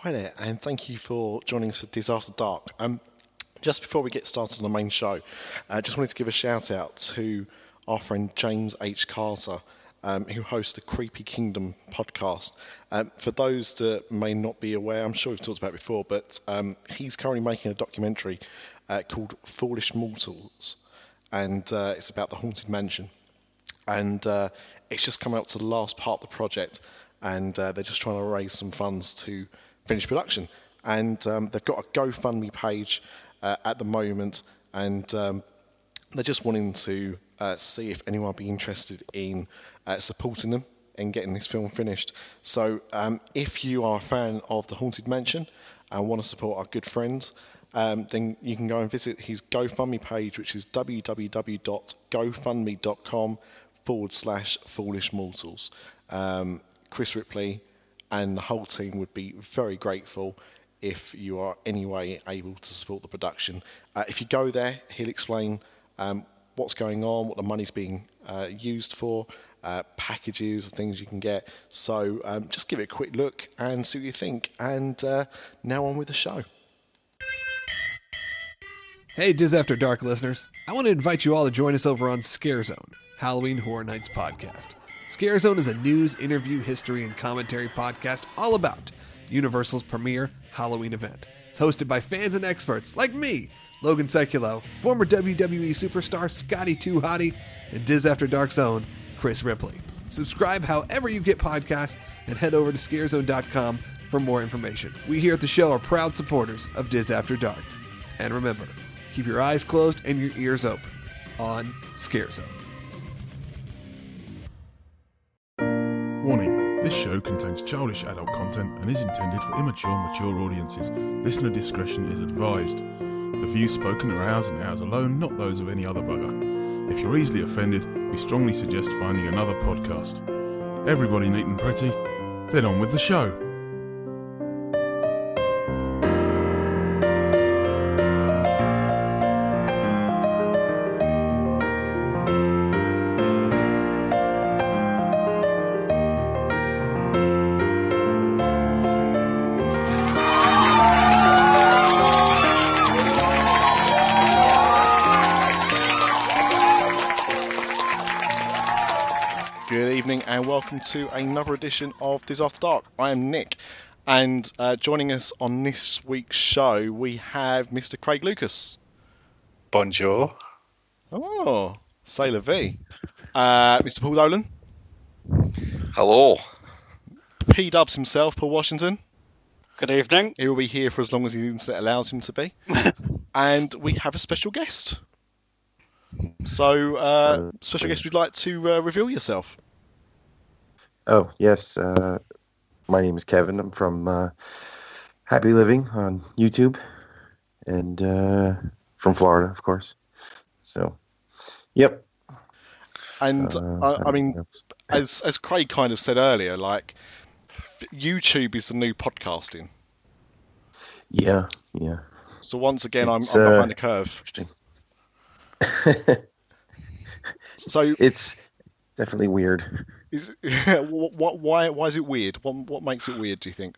Hi there, and thank you for joining us for Dis After Dark. Just before we get started on the main show, I just wanted to give a shout out to our friend James H. Carter, who hosts the Creepy Kingdom podcast. For those that may not be aware, I'm sure we've talked about it before, but he's currently making a documentary called Foolish Mortals, and it's about the Haunted Mansion. And it's just come out to the last part of the project, and they're just trying to raise some funds to finish production. And they've got a GoFundMe page at the moment, and they're just wanting to see if anyone would be interested in supporting them and getting this film finished. So if you are a fan of The Haunted Mansion and want to support our good friend, then you can go and visit his GoFundMe page, which is www.gofundme.com/Foolish Mortals. Chris Ripley and the whole team would be very grateful if you are any way able to support the production. If you go there, he'll explain what's going on, what the money's being used for, packages, things you can get. So just give it a quick look and see what you think. And now on with the show. Hey, Dis After Dark listeners. I want to invite you all to join us over on Scare Zone, Halloween Horror Nights podcast. Scare Zone is a news, interview, history, and commentary podcast all about Universal's premier Halloween event. It's hosted by fans and experts like me, Logan Seculo, former WWE superstar Scotty 2 Hottie, and Dis After Dark's own Chris Ripley. Subscribe however you get podcasts and head over to scarezone.com for more information. We here at the show are proud supporters of Dis After Dark. And remember, keep your eyes closed and your ears open on Scare Zone. Warning, this show contains childish adult content and is intended for mature audiences. Listener discretion is advised. The views spoken are ours and ours alone, not those of any other bugger. If you're easily offended, we strongly suggest finding another podcast. Everybody neat and pretty, then on with the show. And welcome to another edition of Dis After Dark. I am Nick, and joining us on this week's show we have Mr. Craig Lucas. Bonjour. Oh, c'est la vie. Mr. Paul Dolan. Hello. P-Dubs himself, Paul Washington. Good evening. He will be here for as long as the internet allows him to be. And we have a special guest. So, special guest, would you like to reveal yourself? Oh, yes. My name is Kevin. I'm from Happy Living on YouTube and from Florida, of course. So, yep. And I mean, as Craig kind of said earlier, like, YouTube is the new podcasting. Yeah. So once again, I'm behind the curve. Interesting. So it's definitely weird. Why is it weird? What makes it weird, do you think?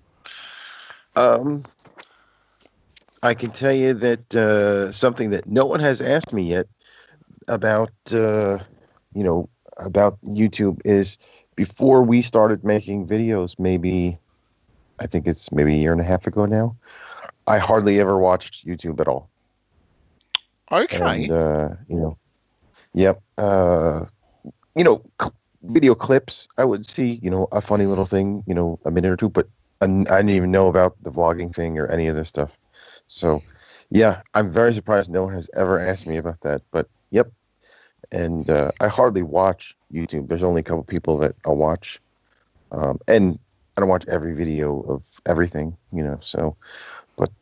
I can tell you that something that no one has asked me yet about, about YouTube is before we started making videos, I think it's maybe a year and a half ago now, I hardly ever watched YouTube at all. Okay. And, yep. Video clips, I would see, a funny little thing, a minute or two, but I didn't even know about the vlogging thing or any of this stuff. So, yeah, I'm very surprised no one has ever asked me about that, but yep. And I hardly watch YouTube. There's only a couple people that I'll watch. And I don't watch every video of everything, so, but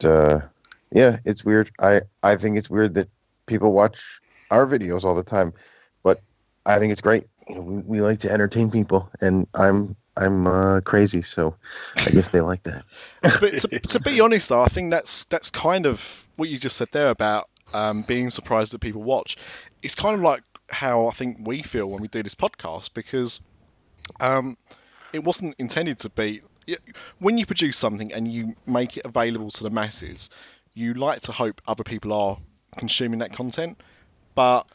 yeah, it's weird. I think it's weird that people watch our videos all the time, but I think it's great. We like to entertain people, and I'm crazy, so I guess they like that. To be honest, though, I think that's kind of what you just said there about being surprised that people watch. It's kind of like how I think we feel when we do this podcast, because it wasn't intended to be when you produce something and you make it available to the masses, you like to hope other people are consuming that content, but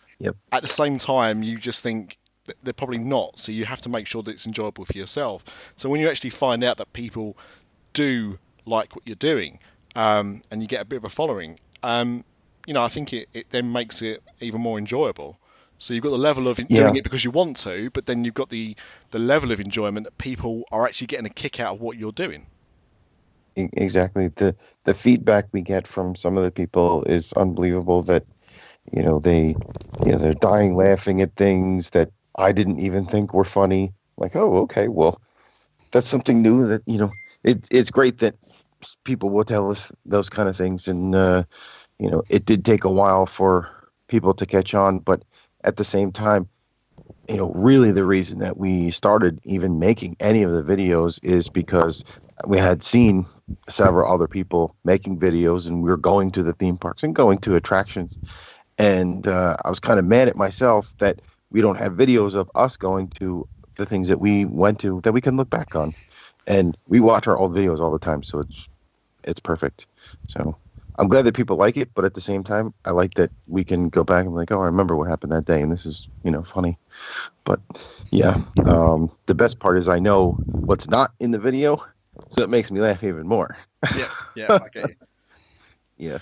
at the same time, you just think that they're probably not. So you have to make sure that it's enjoyable for yourself. So when you actually find out that people do like what you're doing, and you get a bit of a following, I think it then makes it even more enjoyable. So you've got the level of doing it because you want to, but then you've got the level of enjoyment that people are actually getting a kick out of what you're doing. Exactly. The feedback we get from some of the people is unbelievable. That they're dying laughing at things that I didn't even think were funny. Like, oh, okay, well, that's something new. That it's great that people will tell us those kind of things, and it did take a while for people to catch on, but at the same time, really the reason that we started even making any of the videos is because we had seen several other people making videos, and we were going to the theme parks and going to attractions. And I was kind of mad at myself that we don't have videos of us going to the things that we went to that we can look back on. And we watch our old videos all the time, so it's perfect. So I'm glad that people like it, but at the same time, I like that we can go back and be like, oh, I remember what happened that day, and this is, funny. But yeah, the best part is I know what's not in the video, so it makes me laugh even more. Yeah, I get you. Yeah.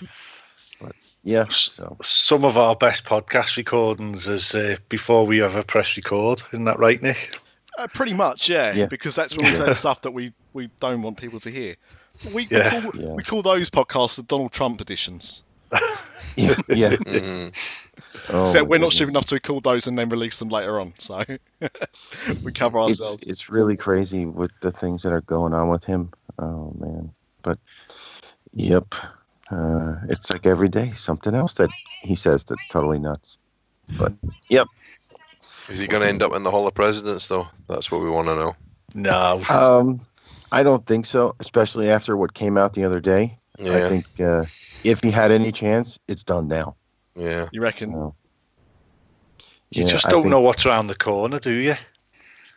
But yeah, so some of our best podcast recordings is before we ever press record. Isn't that right, Nick? Pretty much, yeah. Because that's when we say stuff that we don't want people to hear. We call those podcasts the Donald Trump editions. Yeah. Mm-hmm. So we're not stupid enough to record those and then release them later on. So we cover ourselves. It's really crazy with the things that are going on with him. Oh man! But yep, it's like every day something else that he says that's totally nuts. But yep. Is he going to end up in the Hall of Presidents though? That's what we want to know. No. I don't think so, especially after what came out the other day. Yeah. I think if he had any chance, it's done now. Yeah. You reckon? You just don't know what's around the corner, do you?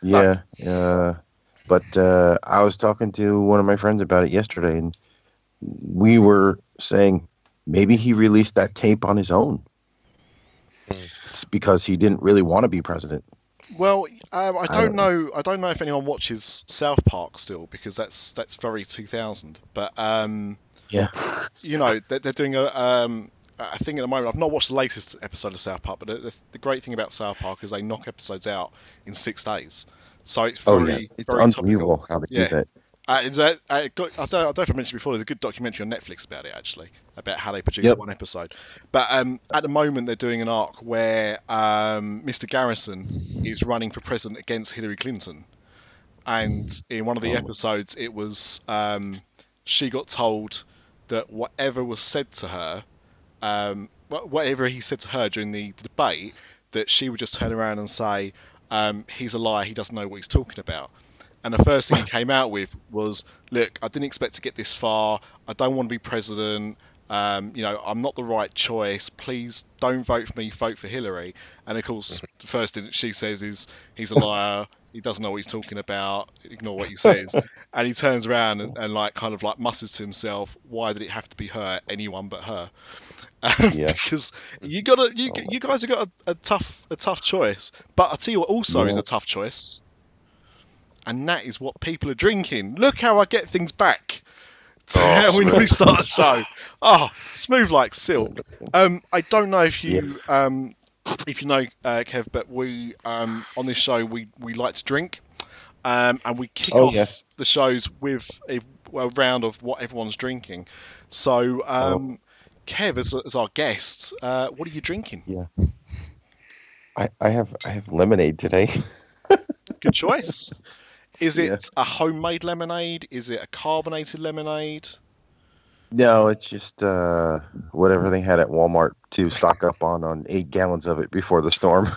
Yeah. But I was talking to one of my friends about it yesterday, and we were saying maybe he released that tape on his own. It's because he didn't really want to be president. Well, I don't know. I don't know if anyone watches South Park still, because that's very 2000. But yeah, they're doing a thing at the moment. I've not watched the latest episode of South Park, but the great thing about South Park is they knock episodes out in 6 days. So it's very, it's very unbelievable topical. how they do that. I don't know if I mentioned before, there's a good documentary on Netflix about it, actually, about how they produce one episode. But at the moment, they're doing an arc where Mr. Garrison is running for president against Hillary Clinton. And in one of the episodes, it was she got told that whatever was said to her, whatever he said to her during the debate, that she would just turn around and say, he's a liar, he doesn't know what he's talking about. And the first thing he came out with was, look, I didn't expect to get this far. I don't want to be president. I'm not the right choice. Please don't vote for me. Vote for Hillary. And of course, the first thing that she says is, he's a liar. He doesn't know what he's talking about. Ignore what he says. And he turns around and musses to himself, why did it have to be her? Anyone but her. Because you guys have got a tough choice. But I tell you what, also is a tough choice. And that is what people are drinking. Look how I get things back when we start the show. Oh, smooth like silk. I don't know if you know, Kev, but we on this show we like to drink, and we kick off the shows with a round of what everyone's drinking. So, Kev, as our guest, what are you drinking? Yeah, I have lemonade today. Good choice. Is it a homemade lemonade? Is it a carbonated lemonade? No, it's just whatever they had at Walmart to stock up on 8 gallons of it before the storm.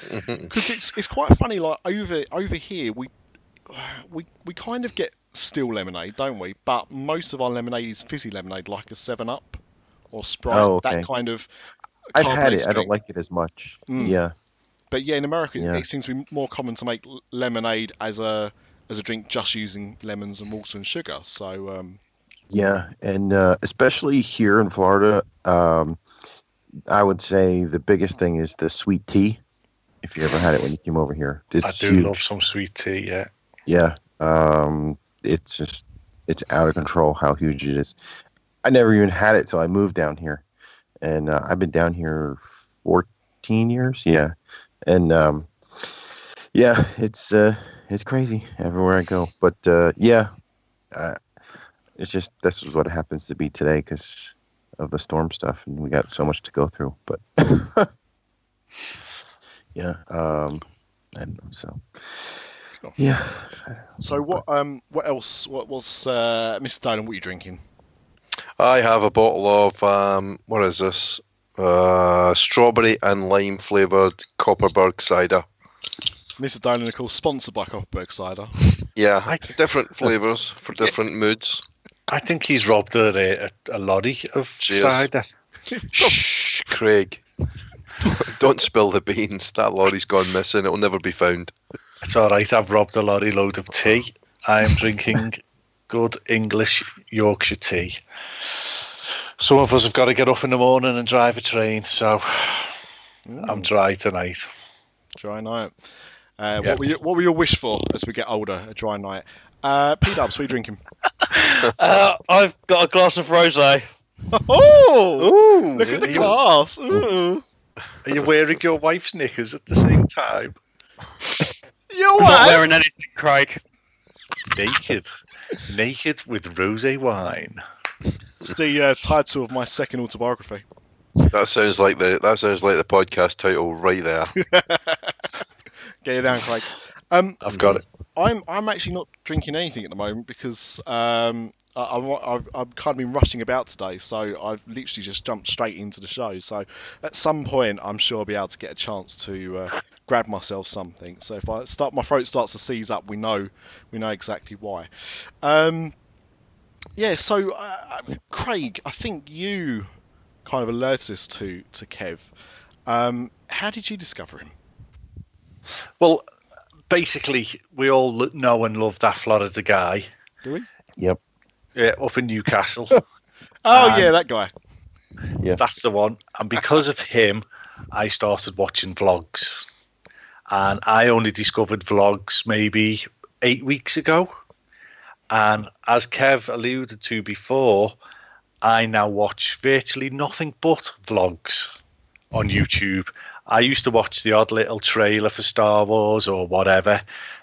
Because it's quite funny. Like over here, we kind of get still lemonade, don't we? But most of our lemonade is fizzy lemonade, like a 7-Up or Sprite. Oh, okay. That kind of. I've had it. I don't like it as much. Yeah. But yeah, in America, it seems to be more common to make lemonade as a as a drink just using lemons and water and sugar. So Yeah, and especially here in Florida, I would say the biggest thing is the sweet tea. If you ever had it when you came over here, I do huge. love some sweet tea. Yeah. Yeah, it's out of control how huge it is. I never even had it till I moved down here, and I've been down here 14 years. Yeah, and yeah, it's crazy everywhere I go. But it's just this is what it happens to be today because of the storm stuff, and we got so much to go through. But yeah, I don't know. So yeah. So what else? What was Mr. Dolan? What are you drinking? I have a bottle of what is this? Strawberry and lime flavored Copperberg cider. Mr. Dolan, of course, sponsored by Copperberg cider. Yeah, different flavors for different moods. I think he's robbed a lorry of cider. Shh, Craig. Don't spill the beans. That lorry's gone missing. It'll never be found. It's all right. I've robbed a lorry load of tea. I am drinking good English Yorkshire tea. Some of us have got to get up in the morning and drive a train, so I'm dry tonight. Dry night. What were your wish for as we get older? A dry night. P-Dubs, what are you drinking? I've got a glass of rosé. Oh! Look at the glass. Ooh. Are you wearing your wife's knickers at the same time? You're not wearing anything, Craig. Naked with rosé wine. It's the title of my second autobiography. That sounds like the podcast title right there. Get it down, Craig. I've got it. I'm actually not drinking anything at the moment because I've kind of been rushing about today, so I've literally just jumped straight into the show. So at some point, I'm sure I'll be able to get a chance to grab myself something. So if my throat starts to seize up, we know exactly why. So Craig, I think you kind of alerted us to Kev. How did you discover him? Well, basically, we all know and love that Florida guy. Do we? Yep. Yeah, up in Newcastle. Yeah, that guy. Yeah, that's the one. And because of him, I started watching vlogs. And I only discovered vlogs maybe 8 weeks ago. And as Kev alluded to before, I now watch virtually nothing but vlogs on YouTube. I used to watch the odd little trailer for Star Wars or whatever,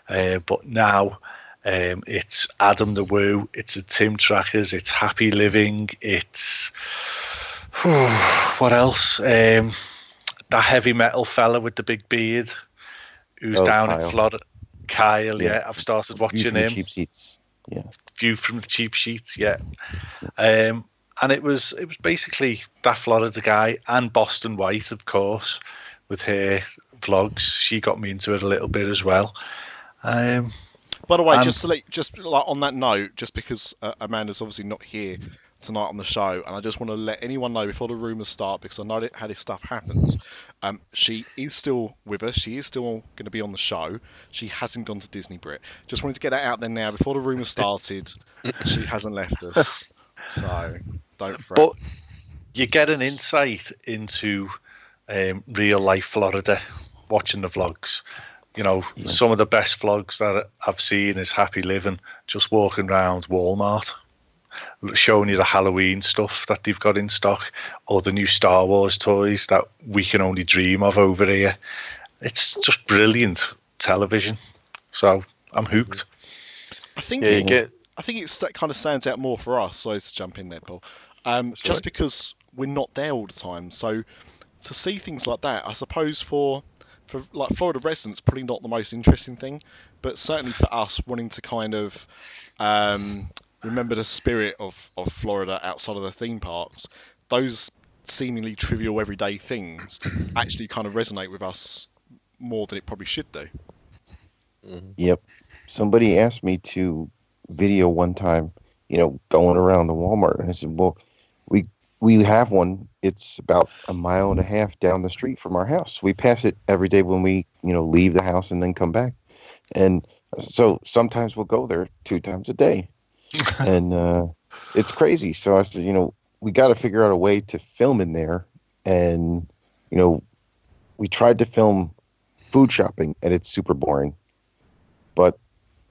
but now it's Adam the Woo, it's the Tim Trackers, it's Happy Living, it's what else? That heavy metal fella with the big beard who's down Kyle. in Florida. Kyle, yeah, I've started watching him. Cheap Seats. Yeah. View from the Cheap Sheets, yeah. And it was basically that Florida guy and BostonWhite, of course, with her vlogs. She got me into it a little bit as well. By the way, just like on that note, just because Amanda's obviously not here tonight on the show, and I just want to let anyone know before the rumours start, because I know how this stuff happens. She is still with us. She is still going to be on the show. She hasn't gone to Disney Brit. Just wanted to get that out there now before the rumours started. She hasn't left us, so don't fret. But you get an insight into real life Florida watching the vlogs. You know, some of the best vlogs that I've seen is Happy Living, just walking around Walmart, showing you the Halloween stuff that they've got in stock, or the new Star Wars toys that we can only dream of over here. It's just brilliant television. So I'm hooked. I think that kind of stands out more for us. Sorry to jump in there, Paul. Just because we're not there all the time. So to see things like that, I suppose for like Florida residents, probably not the most interesting thing, but certainly for us wanting to kind of remember the spirit of Florida outside of the theme parks, those seemingly trivial everyday things actually kind of resonate with us more than it probably should do. Yep. Somebody asked me to video one time, going around the Walmart, and I said, well, we we have one. It's about a mile and a half down the street from our house. We pass it every day when we, leave the house and then come back. And so sometimes we'll go there 2 times a day. And it's crazy. So I said, we got to figure out a way to film in there. And, we tried to film food shopping, and it's super boring. But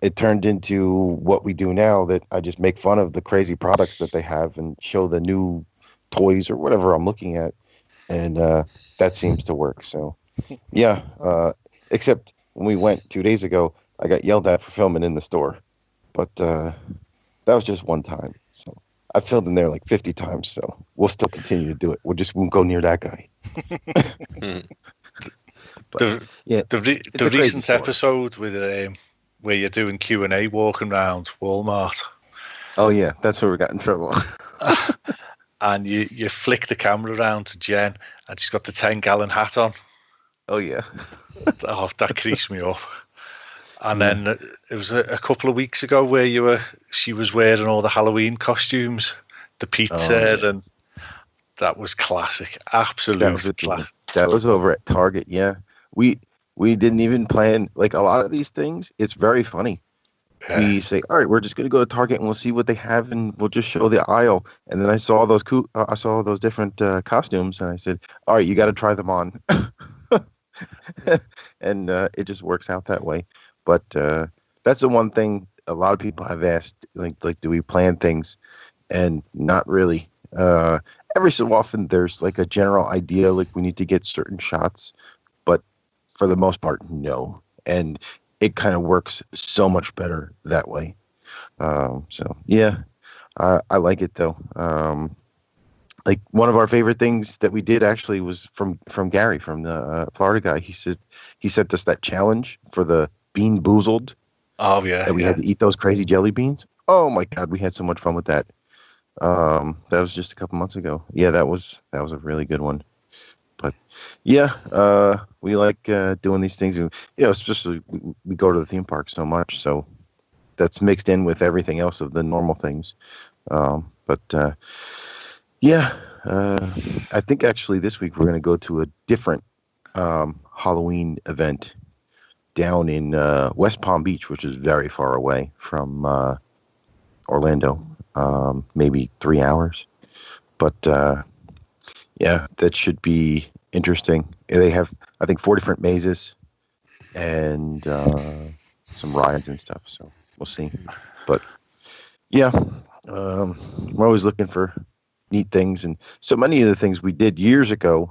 it turned into what we do now, that I just make fun of the crazy products that they have and show the new toys or whatever I'm looking at. And that seems to work. So, yeah. Except when we went 2 days ago, I got yelled at for filming in the store. But that was just one time. So I've filmed in there like 50 times. So we'll still continue to do it. We just won't go near that guy. But, the recent episode with where you're doing Q&A walking around Walmart. Oh yeah, that's where we got in trouble. And you flick the camera around to Jen, and she's got the 10-gallon hat on. Oh yeah. Oh, that creased me up. And then it was a couple of weeks ago where she was wearing all the Halloween costumes, the pizza, and that was classic. Absolute classic. That was over at Target. Yeah, we didn't even plan, like, a lot of these things. It's very funny. Yeah. We say, all right, we're just going to go to Target and we'll see what they have, and we'll just show the aisle. And then I saw those different costumes, and I said, all right, you got to try them on. And it just works out that way. But that's the one thing a lot of people have asked, like, do we plan things? And not really. Every so often there's like a general idea, like we need to get certain shots, but for the most part, no. And it kind of works so much better that way. So yeah, I like it though. Like one of our favorite things that we did actually was from Gary, from the Florida guy. He sent us that challenge for the Bean Boozled. Oh yeah, that we had to eat those crazy jelly beans. Oh my God, we had so much fun with that. That was just a couple months ago. Yeah, that was a really good one. But yeah, we like doing these things. Especially we go to the theme park so much, so that's mixed in with everything else of the normal things. Yeah, I think actually this week we're going to go to a different Halloween event down in West Palm Beach, which is very far away from Orlando, maybe 3 hours. But yeah, that should be interesting. They have, I think, 4 different mazes and some rides and stuff. So we'll see. But yeah, we're always looking for neat things, and so many of the things we did years ago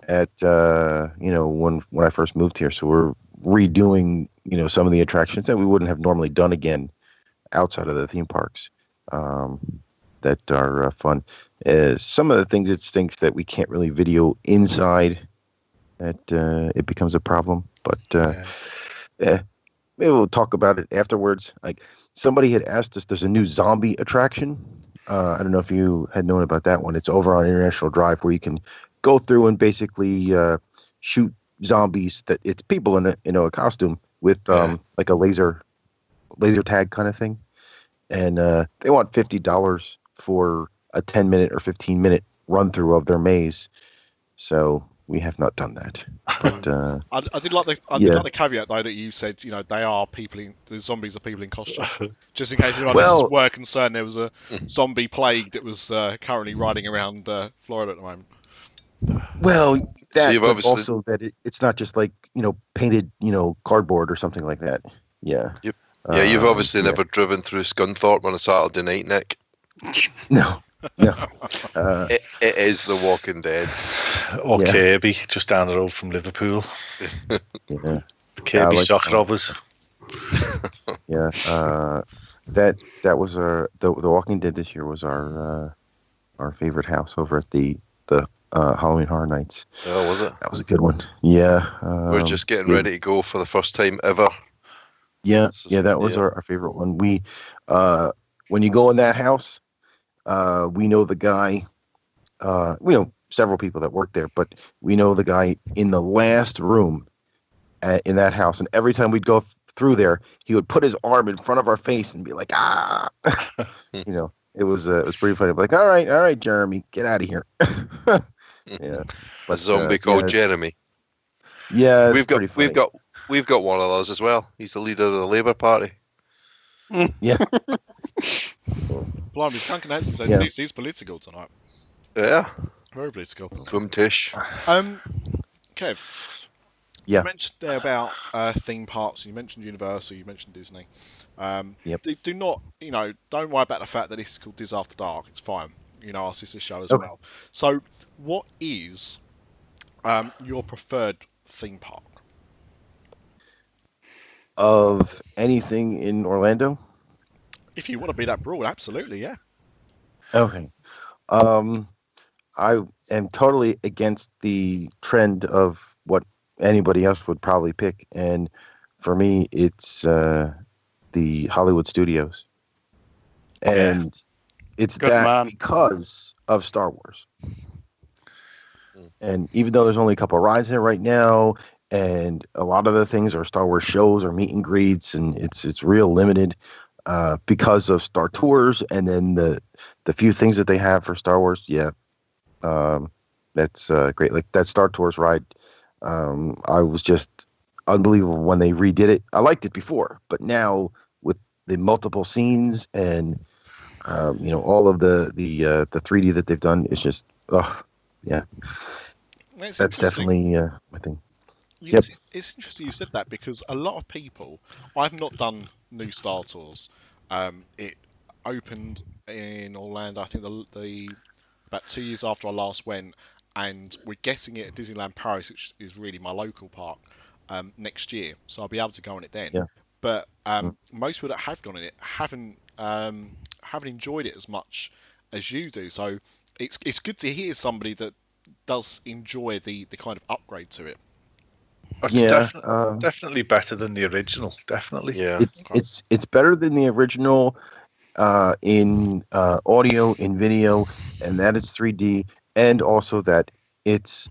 at when I first moved here. So we're redoing some of the attractions that we wouldn't have normally done again outside of the theme parks that are fun. Some of the things it stinks that we can't really video inside, that it becomes a problem. But maybe we'll talk about it afterwards. Like, somebody had asked us, there's a new zombie attraction. I don't know if you had known about that one. It's over on International Drive, where you can go through and basically shoot zombies. That it's people in a costume with like a laser tag kind of thing, and they want $50 for a 10-minute or 15-minute run through of their maze. So we have not done that. But I did like the caveat though that you said, they are people the zombies are people in costume. Just in case anyone were concerned, there was a zombie plague that was currently riding around Florida at the moment. Well, that, but also that it's not just like painted cardboard or something like that. Yeah. Yep. Yeah, you've obviously never driven through Scunthorpe on a Saturday night, Nick. No. It is The Walking Dead. Or Kirby, just down the road from Liverpool. Yeah. Kirby sock robbers. Yeah. That was The Walking Dead this year was our favorite house over at the Halloween Horror Nights. Oh, was it? That was a good one. Yeah. We're just getting ready to go for the first time ever. Yeah, that was our favorite one. We, when you go in that house, we know the guy. We know several people that work there, but we know the guy in the last room in that house. And every time we'd go through there, he would put his arm in front of our face and be like, "Ah," it was pretty funny. Like, all right, Jeremy, get out of here. Yeah, A zombie called Jeremy. Yeah, we've got one of those as well. He's the leader of the Labour Party. Yeah. Blimey, Drunken Anthony, Yeah. he's political tonight. Yeah. Very political. Tish. Kev. Yeah. You mentioned there about theme parks. You mentioned Universal. You mentioned Disney. Yep. Do not, don't worry about the fact that this is called Dis After Dark. It's fine. Our sister show as Okay. well. So, what is your preferred theme park? Of anything in Orlando? If you want to be that broad, absolutely, yeah. Okay. I am totally against the trend of what anybody else would probably pick, and for me, it's the Hollywood Studios, and it's Good that man. because of Star Wars. And even though there's only a couple of rides there right now, and a lot of the things are Star Wars shows or meet and greets, and it's real limited because of Star Tours, and then the few things that they have for Star Wars. Yeah, that's great. Like that Star Tours ride, I was just unbelievable when they redid it. I liked it before, but now with the multiple scenes and all of the 3D that they've done, it's just yeah. That's definitely my thing. Yep. It's interesting you said that because a lot of people, I've not done new Star Tours. It opened in Orlando, I think the about 2 years after I last went, and we're getting it at Disneyland Paris, which is really my local park, next year. So I'll be able to go on it then. Yeah. But most people that have gone on it haven't enjoyed it as much as you do. So it's good to hear somebody that does enjoy the kind of upgrade to it. It's definitely better than the original. Definitely. Yeah. It's better than the original in audio, in video, and that it's 3D, and also that it's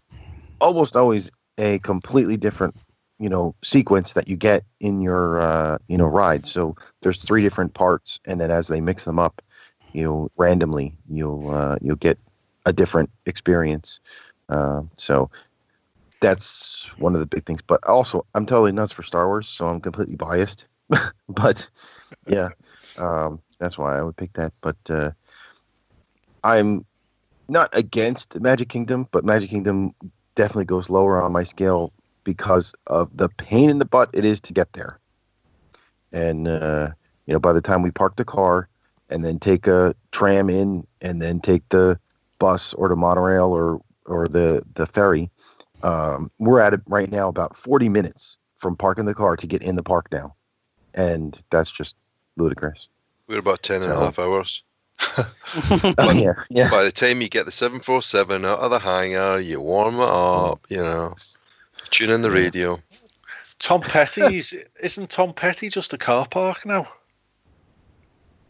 almost always a completely different sequence that you get in your ride. So there's 3 different parts, and then as they mix them up, randomly you'll get a different experience. So that's one of the big things. But also, I'm totally nuts for Star Wars, so I'm completely biased. But yeah, that's why I would pick that. But I'm not against Magic Kingdom, but Magic Kingdom definitely goes lower on my scale because of the pain in the butt it is to get there. And by the time we park the car and then take a tram in and then take the bus or the monorail or the ferry, we're at it right now about 40 minutes from parking the car to get in the park now, and that's just ludicrous. We're about 10 and a half hours. Yeah. By the time you get the 747 out of the hangar, you warm it up, tune in the radio. Tom Petty, isn't Tom Petty just a car park now?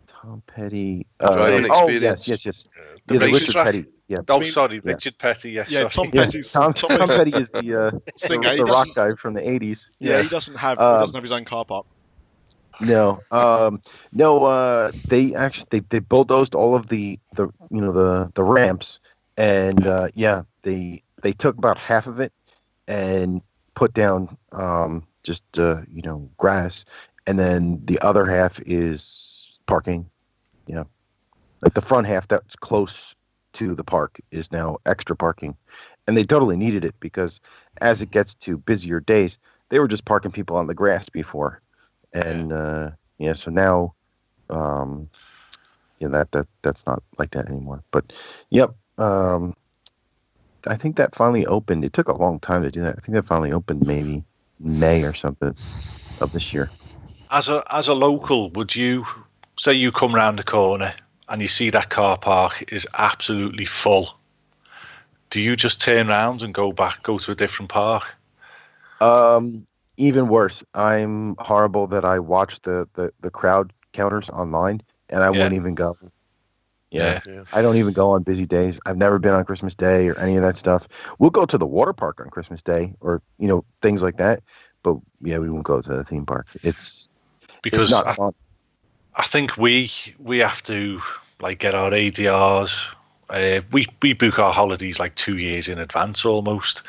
Tom Petty. Driving experience. Yes. The Richard racetrack. Petty. Yeah. Richard Petty. Yes. Yeah, sorry. Tom Petty is the Singer, the rock guy from the 80s. Yeah, he doesn't have his own car park. No. They actually they bulldozed all of the ramps, and they took about half of it and put down grass, and then the other half is parking. Like the front half that's close to the park is now extra parking, and they totally needed it because as it gets to busier days, they were just parking people on the grass before, and so now that's not like that anymore. But I think that finally opened. It took a long time to do that. I think that finally opened maybe May or something of this year. As a local, would you say you come round the corner and you see that car park is absolutely full? Do you just turn around and go to a different park? Even worse. I'm horrible that I watch the crowd counters online, and I won't even go. Yeah. I don't even go on busy days. I've never been on Christmas Day or any of that stuff. We'll go to the water park on Christmas Day or things like that, but we won't go to the theme park. It's not fun. I think we have to like get our ADRs. We book our holidays like 2 years in advance almost.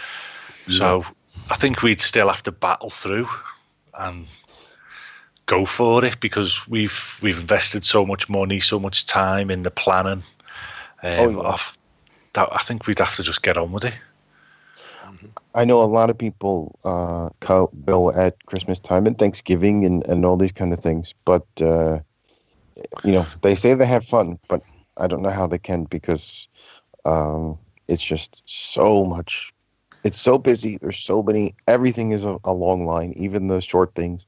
So I think we'd still have to battle through and go for it because we've invested so much money, so much time in the planning. I think we'd have to just get on with it. I know a lot of people go at Christmas time and Thanksgiving and all these kind of things, but they say they have fun, but I don't know how they can because it's just so much. It's so busy. There's so many. Everything is a long line, even the short things.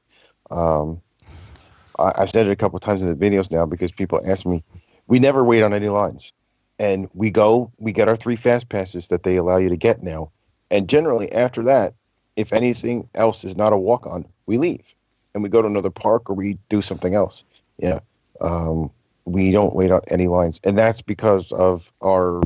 I've said it a couple of times in the videos now because people ask me. We never wait on any lines, and we get our 3 fast passes that they allow you to get now. And generally, after that, if anything else is not a walk-on, we leave and we go to another park or we do something else. Yeah, we don't wait on any lines, and that's because of our,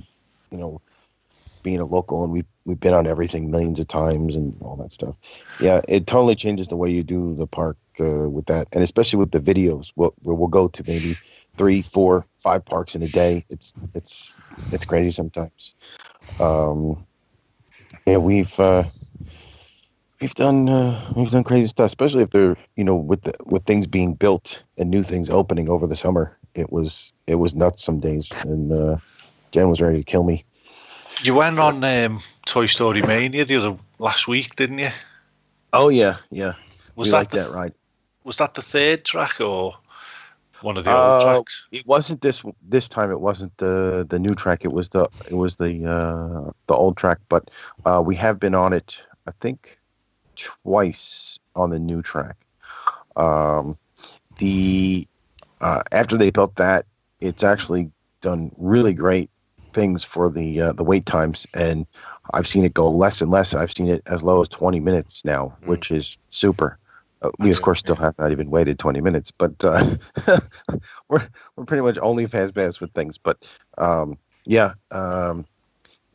being a local, and we've been on everything millions of times and all that stuff. Yeah, it totally changes the way you do the park with that, and especially with the videos. We'll go to maybe 3, 4, 5 parks in a day. It's crazy sometimes. Yeah, we've done crazy stuff, especially if they're with things being built and new things opening over the summer. It was nuts some days, and Jen was ready to kill me. You went on Toy Story Mania last week, didn't you? Oh yeah. Was that ride? Was that the 3rd track or one of the old tracks? It wasn't this time. It wasn't the new track. It was the old track. But we have been on it, I think, twice on the new track. After they built that, it's actually done really great things for the wait times, and I've seen it go less and less. I've seen it as low as 20 minutes now, which is super. We of course still have not even waited 20 minutes, but we're pretty much only fast pass with things. But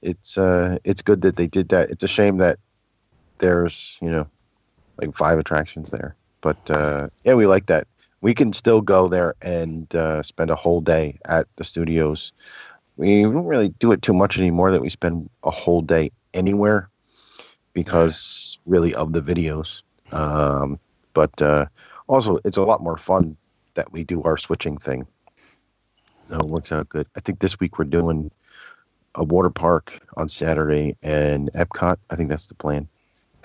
it's good that they did that. It's a shame that there's like 5 attractions there, but we like that. We can still go there and spend a whole day at the studios. We don't really do it too much anymore that we spend a whole day anywhere because really of the videos. But also it's a lot more fun that we do our switching thing. So it works out good. I think this week we're doing a water park on Saturday and Epcot. I think that's the plan.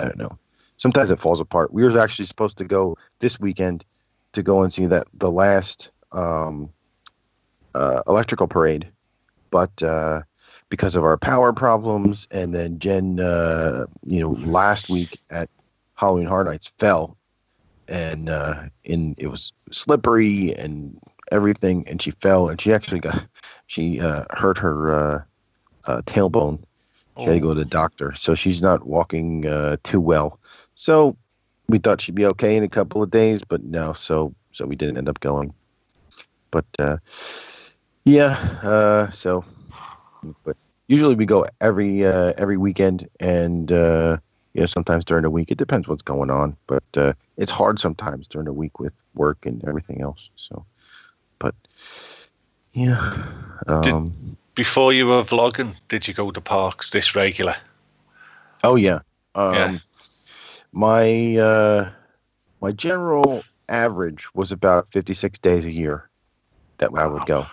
I don't know. Sometimes it falls apart. We were actually supposed to go this weekend to go and see the last electrical parade. But because of our power problems, and then Jen, last week at Halloween Horror Nights fell, and it was slippery and everything, and she fell, and she actually hurt her tailbone. She had to go to the doctor, so she's not walking too well. So we thought she'd be okay in a couple of days, but no, so we didn't end up going. But but usually we go every weekend, and sometimes during the week. It depends what's going on, but it's hard sometimes during the week with work and everything else. So, but yeah. Before you were vlogging, did you go to parks this regular? Oh yeah. My general average was about 56 days a year that I would go.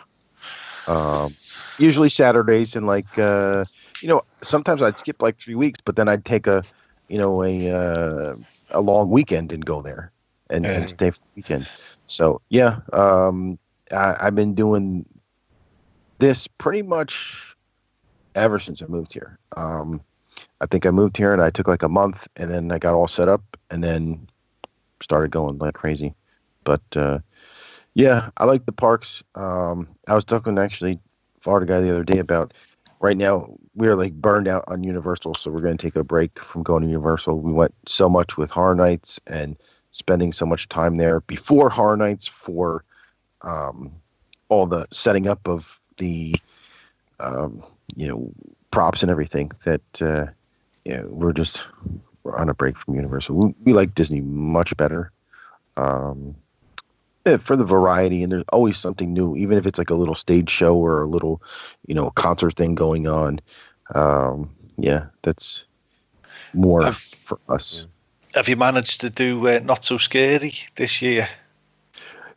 Usually Saturdays, and sometimes I'd skip like 3 weeks, but then I'd take a long weekend and go there and stay for the weekend. So yeah, I've been doing this pretty much ever since I moved here. I think I moved here and I took like a month, and then I got all set up and then started going like crazy. But yeah, I like the parks. I was talking actually Florida guy the other day about right now we're like burned out on Universal, so we're going to take a break from going to Universal. We went so much with Horror Nights and spending so much time there before Horror Nights for all the setting up of the props and everything that we're on a break from Universal. We like Disney much better. for the variety, and there's always something new, even if it's like a little stage show or a little, concert thing going on. Yeah, that's more for us. Have you managed to do Not So Scary this year?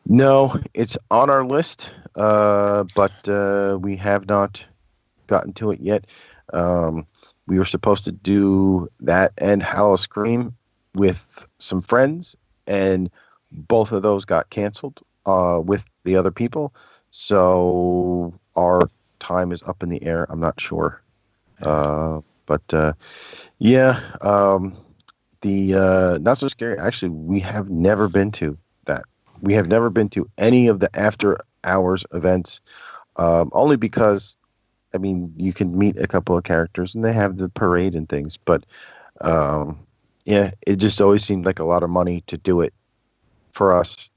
No, it's on our list, but we have not gotten to it yet. We were supposed to do that and Howl Scream with some friends, and both of those got canceled with the other people. So our time is up in the air. I'm not sure. But the Not So Scary, actually, we have never been to that. We have never been to any of the after hours events, only because, I mean, you can meet a couple of characters and they have the parade and things. But, it just always seemed like a lot of money to do it for us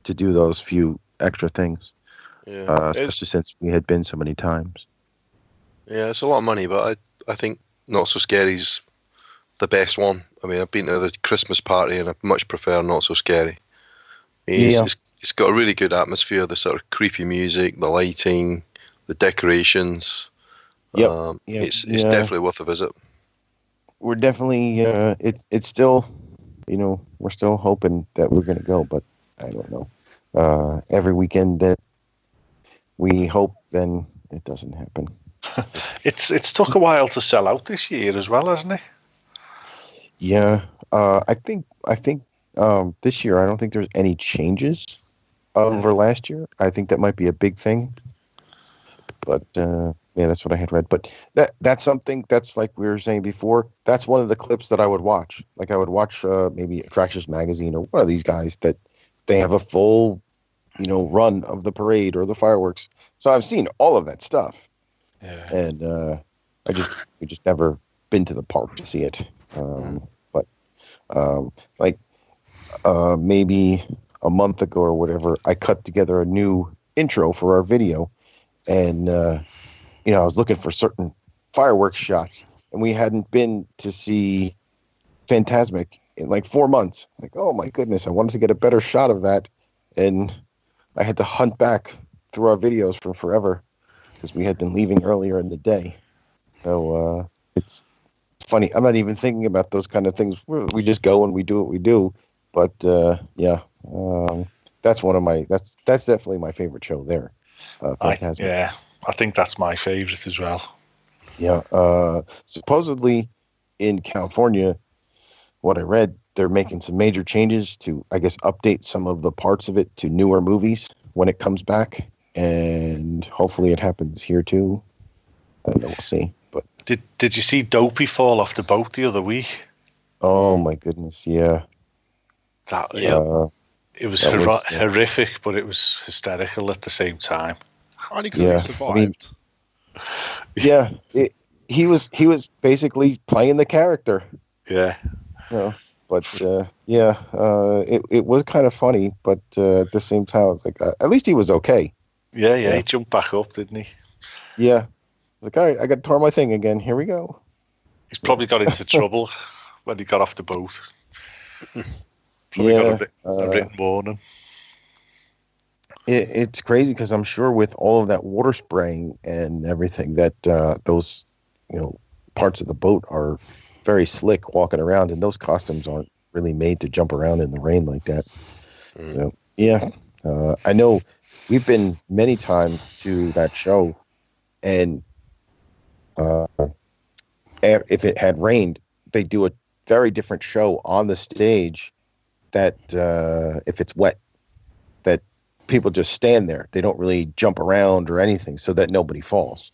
to do those few extra things, especially since we had been so many times. Yeah, it's a lot of money, but I think Not So Scary's the best one. I mean, I've been to the Christmas party and I much prefer Not So Scary. It's got a really good atmosphere, the sort of creepy music, the lighting, the decorations. It's definitely worth a visit. We're definitely, it's still, we're still hoping that we're going to go, but I don't know. Every weekend that we hope, then it doesn't happen. It's took a while to sell out this year as well, hasn't it? Yeah, I think this year I don't think there's any changes over last year. I think that might be a big thing, but that's what I had read. But that's something that's, like we were saying before, that's one of the clips that I would watch. Like I would watch maybe Attractions Magazine or one of these guys that they have a full run of the parade or the fireworks. So I've seen all of that stuff, and we just never been to the park to see it. But maybe a month ago or whatever, I cut together a new intro for our video, and I was looking for certain fireworks shots, and we hadn't been to see Fantasmic in like 4 months. Like, oh my goodness, I wanted to get a better shot of that, and I had to hunt back through our videos from forever because we had been leaving earlier in the day. So it's funny. I'm not even thinking about those kind of things. We just go and we do what we do. But that's one of my that's definitely my favorite show there. Fantasmic. I think that's my favorite as well. Yeah. Supposedly in California, what I read, they're making some major changes to, I guess, update some of the parts of it to newer movies when it comes back, and hopefully it happens here too. And we'll see. But did you see Dopey fall off the boat the other week? Oh my goodness, yeah. It was horrific, but it was hysterical at the same time. He was basically playing the character. Yeah. But it was kind of funny, but at the same time, it's like at least he was okay. Yeah, he jumped back up, didn't he? Yeah. Like, all right, I got to tore my thing again. Here we go. He's probably got into trouble when he got off the boat. Probably got a written warning. It's crazy because I'm sure with all of that water spraying and everything that those parts of the boat are very slick walking around, and those costumes aren't really made to jump around in the rain like that. So I know we've been many times to that show, and if it had rained, they do a very different show on the stage. That if it's wet, that people just stand there. They don't really jump around or anything, so that nobody falls.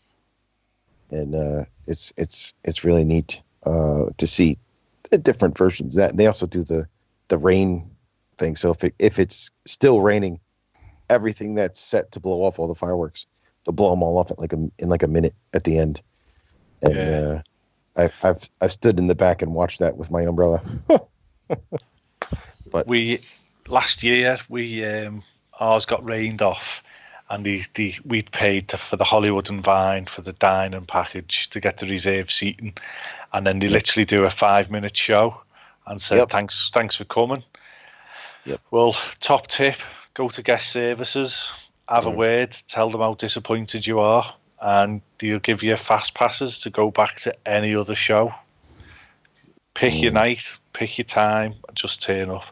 And it's really neat to see the different versions. That they also do the rain thing. So if it's still raining, everything that's set to blow off all the fireworks, they'll blow them all off in like a minute at the end. And I've stood in the back and watched that with my umbrella. But last year ours got rained off, and we'd paid for the Hollywood and Vine for the dining package to get the reserved seating, and then they literally do a 5-minute show and said thanks for coming. Yep. Well, top tip, go to guest services, have a Mm. word, tell them how disappointed you are, and they'll give you fast passes to go back to any other show. Pick your night, pick your time, just turn up.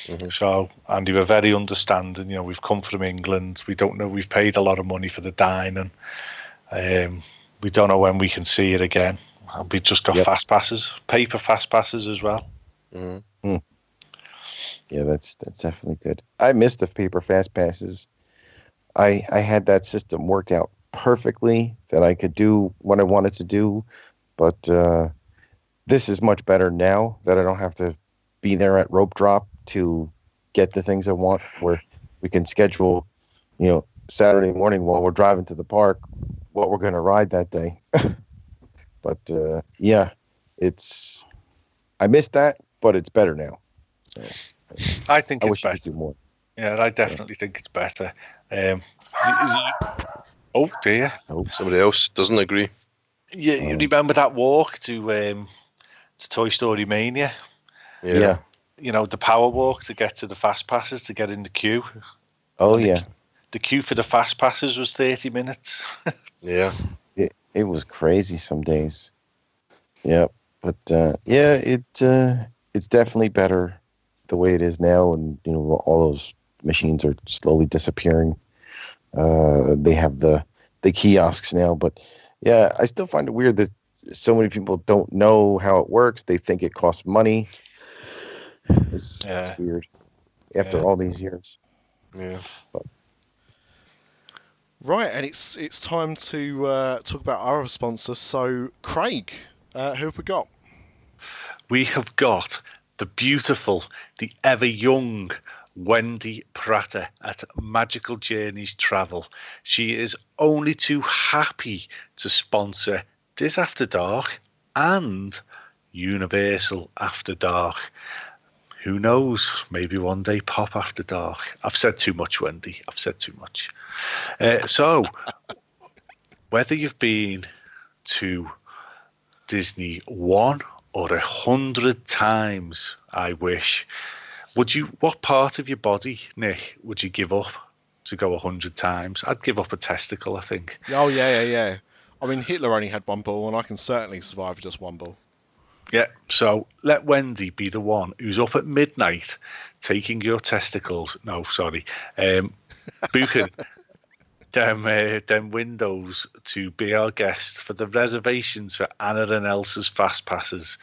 Mhm. So, and they were very understanding. You know, we've come from England. We don't know. We've paid a lot of money for the dining. We don't know when we can see it again. And we just got fast passes, paper fast passes as well. Mhm. Yeah, that's definitely good. I missed the paper fast passes. I had that system worked out perfectly that I could do what I wanted to do, but this is much better now that I don't have to be there at rope drop to get the things I want, where we can schedule, Saturday morning while we're driving to the park what we're going to ride that day. But yeah, I missed that, but it's better now. So I think I it's wish we could better. do more. Yeah, I definitely think it's better. Oh dear! Somebody else doesn't agree. You remember that walk to Toy Story Mania? Yeah. You know, the power walk to get to the fast passes to get in the queue. Oh, And yeah. The queue for the fast passes was 30 minutes. Yeah. It was crazy some days. Yeah. But yeah, it's definitely better the way it is now, and all those machines are slowly disappearing. They have the kiosks now, but yeah, I still find it weird that so many people don't know how it works. They think it costs money. It's weird after all these years. Yeah. But, Right, and it's time to talk about our sponsors. So, Craig, who have we got? We have got the beautiful, the ever young Wendy Prater at Magical Journeys Travel. She is only too happy to sponsor Dis After Dark and Universal After Dark. Who knows? Maybe one day Pop After Dark. I've said too much, Wendy. I've said too much. So, whether you've been to Disney 1 or 100 times, I wish, what part of your body, Nick, would you give up to go 100 times? I'd give up a testicle, I think. Oh, yeah. I mean, Hitler only had one ball, and I can certainly survive with just one ball. Yeah, so let Wendy be the one who's up at midnight taking your testicles. No, sorry. Booking them windows to be our guest for the reservations for Anna and Elsa's fast passes.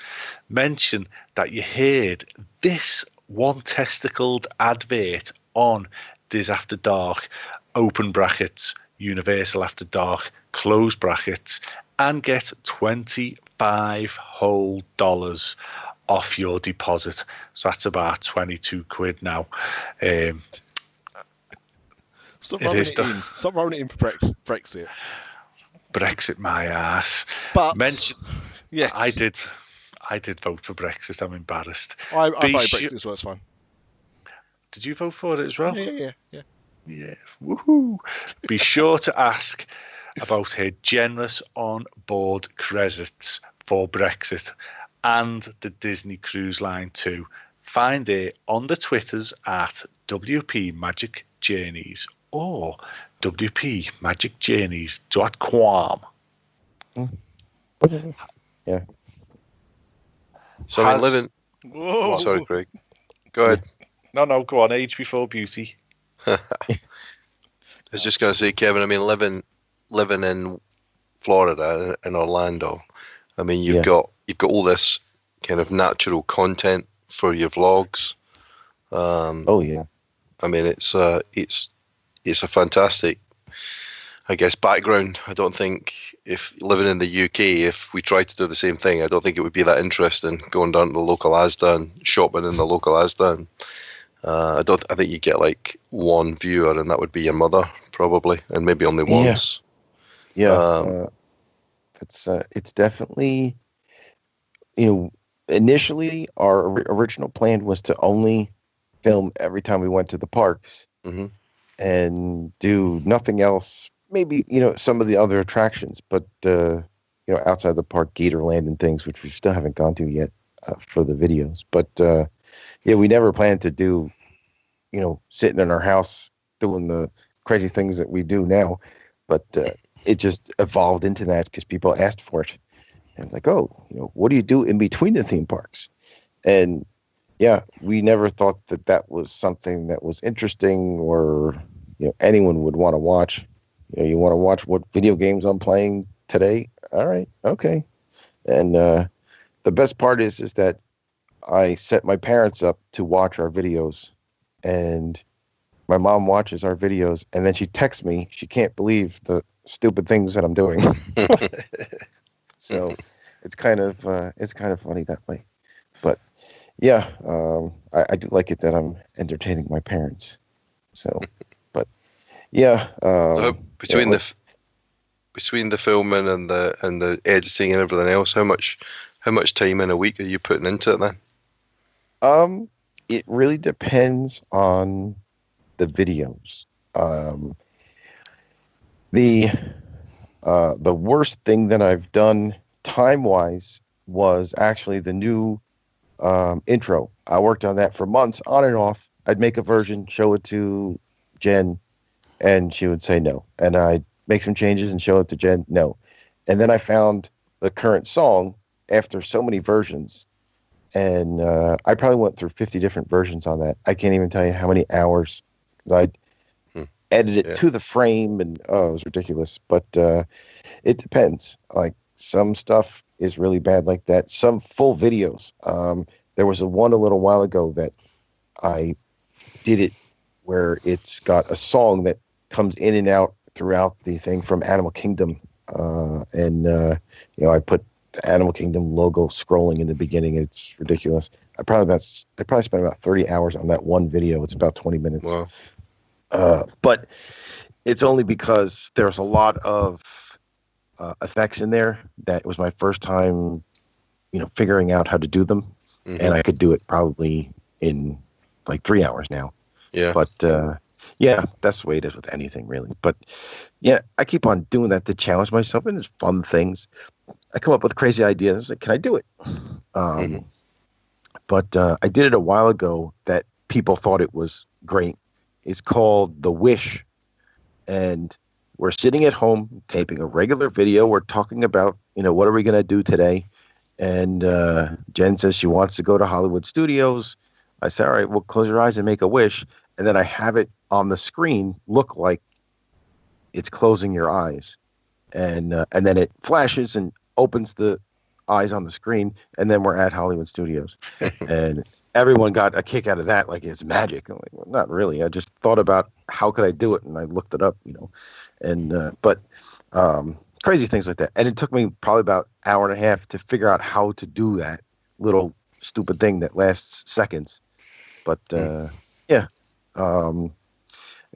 Mention that you heard this one testicled advert on Dis After Dark, open brackets, Universal After Dark, close brackets, and get $25 whole off your deposit. So that's about 22 quid now. Stop rolling it in. Stop rolling it in for Brexit. Brexit my ass. But yes, I did vote for Brexit. I'm embarrassed. I voted Brexit as well. It's fine. Did you vote for it as well? Yeah. Yeah. Woohoo! Be sure to ask about her generous on-board credits for Brexit and the Disney Cruise Line too. Find it on the Twitters at WP Magic Journeys or WPMagicJourneys.com. Yeah. So I mean, living. Whoa. Oh, sorry, Craig. Go ahead. No, go on. Age before beauty. I was just going to say, Kevin, I mean, living in Florida, in Orlando, I mean, you've got all this kind of natural content for your vlogs. Oh yeah. I mean, it's a fantastic, I guess, background. I don't think if living in the UK, if we tried to do the same thing, I don't think it would be that interesting going down to the local Asda and shopping in the local Asda. I think you get like one viewer, and that would be your mother probably, and maybe only once. Yeah. It's definitely, initially our original plan was to only film every time we went to the parks and do nothing else. Maybe, some of the other attractions, but, outside the park, Gatorland and things, which we still haven't gone to yet for the videos. But, we never planned to do, sitting in our house doing the crazy things that we do now, but it just evolved into that because people asked for it. And like, oh, what do you do in between the theme parks? And yeah, we never thought that was something that was interesting or anyone would want to watch. You want to watch what video games I'm playing today? All right, okay. And the best part is that I set my parents up to watch our videos, and my mom watches our videos, and then she texts me. She can't believe the stupid things that I'm doing. So it's kind of funny that way. But yeah, I do like it that I'm entertaining my parents. So, but yeah. So between the filming and the editing and everything else, how much time in a week are you putting into it then? It really depends on the videos. The worst thing that I've done time-wise was actually the new intro. I worked on that for months, on and off. I'd make a version, show it to Jen, and she would say no. And I'd make some changes and show it to Jen, no. And then I found the current song after so many versions, and I probably went through 50 different versions on that. I can't even tell you how many hours. I'd edit it to the frame, and it was ridiculous. But it depends. Like, some stuff is really bad like that. Some full videos. There was one a little while ago that I did it where it's got a song that comes in and out throughout the thing from Animal Kingdom. I put the Animal Kingdom logo scrolling in the beginning. It's ridiculous. I probably spent about 30 hours on that one video. It's about 20 minutes. Wow. But it's only because there's a lot of effects in there that was my first time, figuring out how to do them. Mm-hmm. And I could do it probably in like 3 hours now. Yeah. But yeah, that's the way it is with anything, really. But yeah, I keep on doing that to challenge myself, and it's fun things. I come up with crazy ideas. Like, can I do it? But I did it a while ago that people thought it was great. It's called The Wish. And we're sitting at home taping a regular video. We're talking about, what are we going to do today? And Jen says she wants to go to Hollywood Studios. I say, all right, well, close your eyes and make a wish. And then I have it on the screen look like it's closing your eyes. And then it flashes and opens the eyes on the screen. And then we're at Hollywood Studios. And everyone got a kick out of that, like it's magic. I'm like, well, not really. I just thought about how could I do it, and I looked it up, but crazy things like that. And it took me probably about an hour and a half to figure out how to do that little stupid thing that lasts seconds. But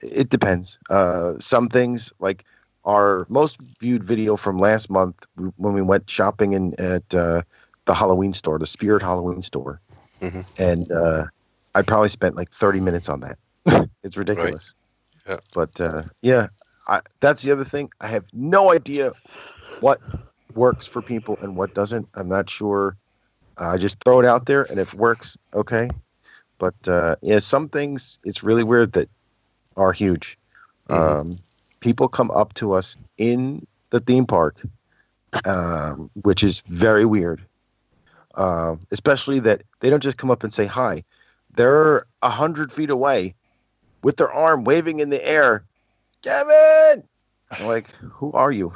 it depends. Some things, like our most viewed video from last month when we went shopping at the Halloween store, the Spirit Halloween store. Mm-hmm. And I probably spent like 30 minutes on that. It's ridiculous. Right. Yeah. But that's the other thing. I have no idea what works for people and what doesn't. I'm not sure. I just throw it out there, and if it works, okay. But some things, it's really weird that are huge. Mm-hmm. People come up to us in the theme park, which is very weird. Especially that they don't just come up and say hi. They're 100 feet away with their arm waving in the air. Kevin! I'm like, who are you?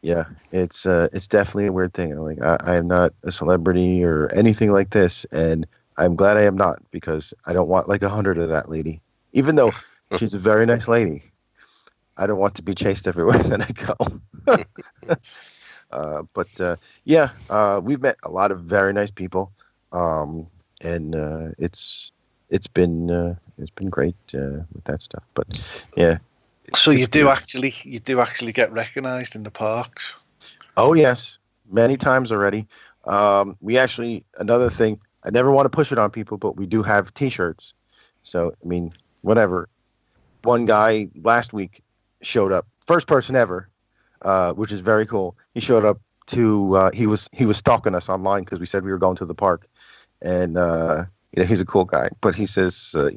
Yeah, it's definitely a weird thing. I'm like, I am not a celebrity or anything like this, and I'm glad I am not, because I don't want like 100 of that lady. Even though she's a very nice lady, I don't want to be chased everywhere that I go. We've met a lot of very nice people, and it's been great with that stuff. But yeah. So you do actually get recognised in the parks? Oh yes, many times already. We actually, another thing, I never want to push it on people, but we do have T-shirts. So I mean, whatever. One guy last week showed up, first person ever, which is very cool. He showed up to he was stalking us online because we said we were going to the park, and he's a cool guy. But he says, I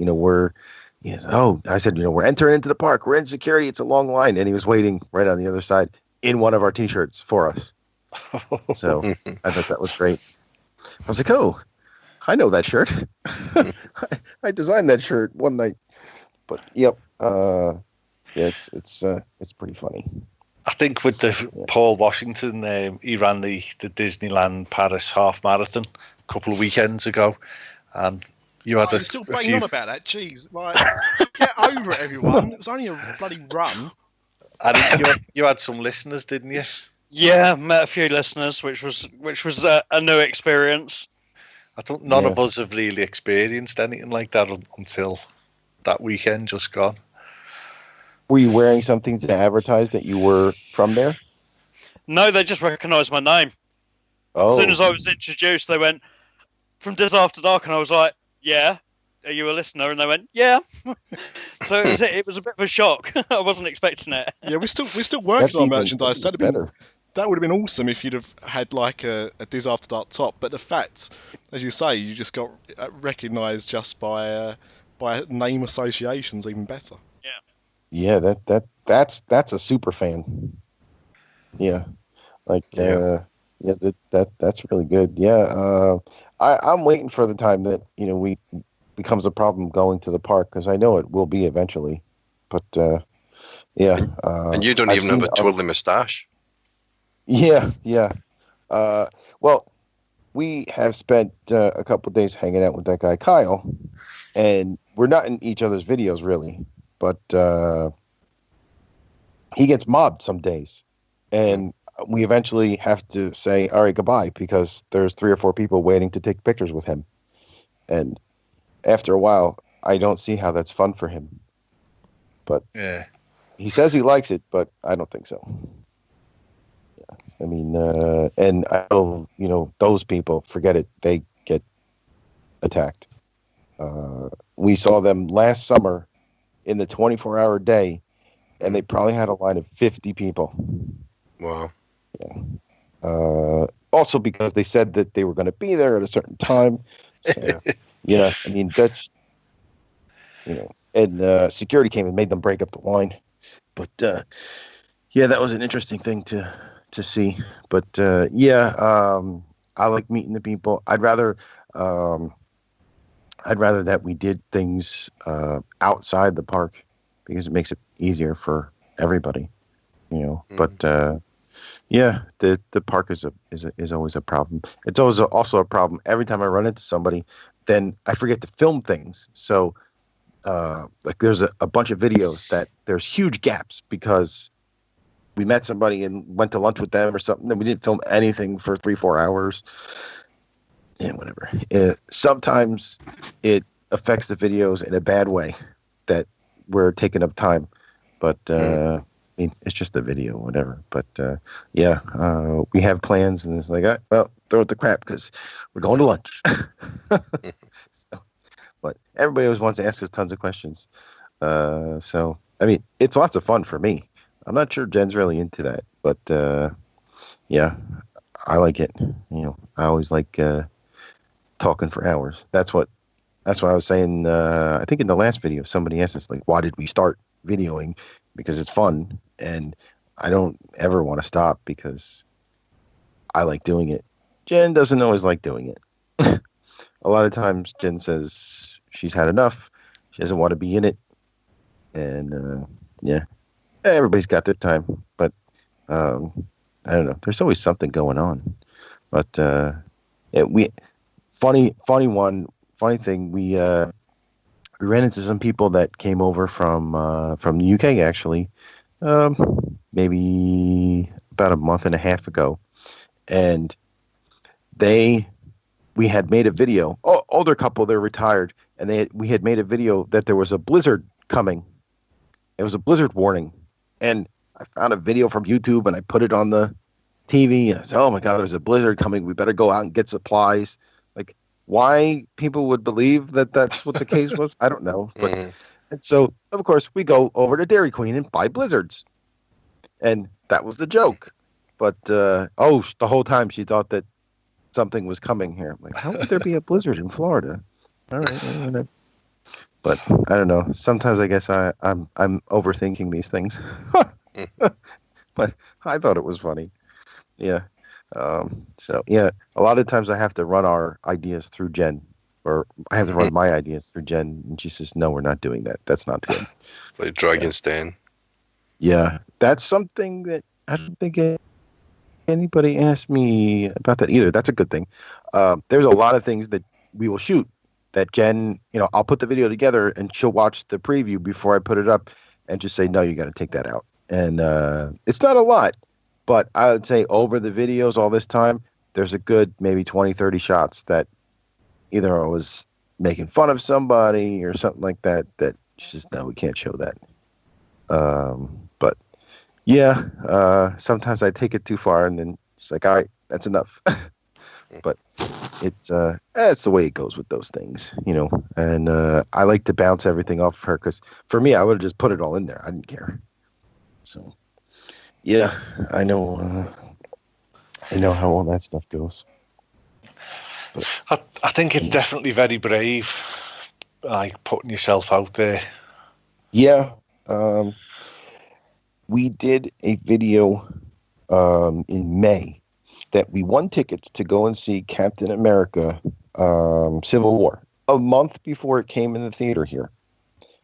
said, we're entering into the park. We're in security. It's a long line. And he was waiting right on the other side in one of our T-shirts for us. So I thought that was great. I was like, oh, I know that shirt. I designed that shirt one night. But yep, it's pretty funny. I think with the Paul Washington, he ran the Disneyland Paris half marathon a couple of weekends ago, and you had you're still banging on about that. Jeez, get over it, everyone. It was only a bloody run. And you had some listeners, didn't you? Yeah, met a few listeners, which was a new experience. I think none of us have really experienced anything like that until that weekend just gone. Were you wearing something to advertise that you were from there? No, they just recognised my name. Oh. As soon as I was introduced, they went, "From Dis After Dark," and I was like, "Yeah, are you a listener?" And they went, "Yeah." So it was a bit of a shock. I wasn't expecting it. Yeah, we're still working on merchandise. That would have been awesome if you'd have had like a Dis After Dark top. But the fact, as you say, you just got recognised just by name associations, even better. Yeah, that's a super fan. Yeah, that's really good. Yeah, I'm waiting for the time that we becomes a problem going to the park, because I know it will be eventually. But and you don't even have a twirly moustache. Yeah. Well, we have spent a couple of days hanging out with that guy Kyle, and we're not in each other's videos really. But he gets mobbed some days, and we eventually have to say, all right, goodbye, because there's 3 or 4 people waiting to take pictures with him. And after a while, I don't see how that's fun for him. But he says he likes it, but I don't think so. Yeah. I mean, and I know, those people, forget it, they get attacked. We saw them last summer in the 24-hour day, and they probably had a line of 50 people. Wow. Yeah. Also because they said that they were going to be there at a certain time. So, yeah, I mean, that's, and security came and made them break up the line. But, that was an interesting thing to see. But, I like meeting the people. I'd rather that we did things outside the park, because it makes it easier for everybody, But the park is always a problem. It's always also a problem every time I run into somebody. Then I forget to film things. So there's a bunch of videos that there's huge gaps because we met somebody and went to lunch with them or something, and we didn't film anything for 3-4 hours. And whatever. Sometimes it affects the videos in a bad way that we're taking up time. But I mean, it's just a video, whatever. But we have plans, and it's like, well, throw it the crap because we're going to lunch. But everybody always wants to ask us tons of questions. So I mean, it's lots of fun for me. I'm not sure Jen's really into that, but I like it. I always like talking for hours. That's what I was saying. I think in the last video, somebody asked us, like, why did we start videoing? Because it's fun, and I don't ever want to stop because I like doing it. Jen doesn't always like doing it. A lot of times Jen says she's had enough. She doesn't want to be in it. And everybody's got their time, but I don't know. There's always something going on. But funny thing, we ran into some people that came over from the UK actually, maybe about a month and a half ago, and we had made a video. Older couple, they're retired, and we had made a video that there was a blizzard coming. It was a blizzard warning, and I found a video from YouTube and I put it on the TV, and I said, "Oh my God, there's a blizzard coming. We better go out and get supplies." Like, why people would believe that that's what the case was, I don't know. But and so, of course, we go over to Dairy Queen and buy blizzards, and that was the joke. But the whole time she thought that something was coming here. I'm like, how would there be a blizzard in Florida? All right. But I don't know. Sometimes I guess I'm overthinking these things. But I thought it was funny. Yeah. So yeah, a lot of times I have to run our ideas through Jen, or I have to run my ideas through Jen, and she says, "No, we're not doing that. That's not good." Like Dragon's Den. Yeah, that's something that I don't think anybody asked me about that either. That's a good thing. There's a lot of things that we will shoot that Jen, I'll put the video together and she'll watch the preview before I put it up and just say, no, you got to take that out. And it's not a lot, but I would say over the videos all this time, there's a good maybe 20, 30 shots that either I was making fun of somebody or something like that, that she says, no, we can't show that. But yeah, sometimes I take it too far and then it's like, all right, that's enough. But it's the way it goes with those things, and I like to bounce everything off of her because for me, I would have just put it all in there. I didn't care. So yeah, I know how all that stuff goes. But I think it's definitely very brave, like putting yourself out there. Yeah. We did a video in May that we won tickets to go and see Captain America Civil War a month before it came in the theater here.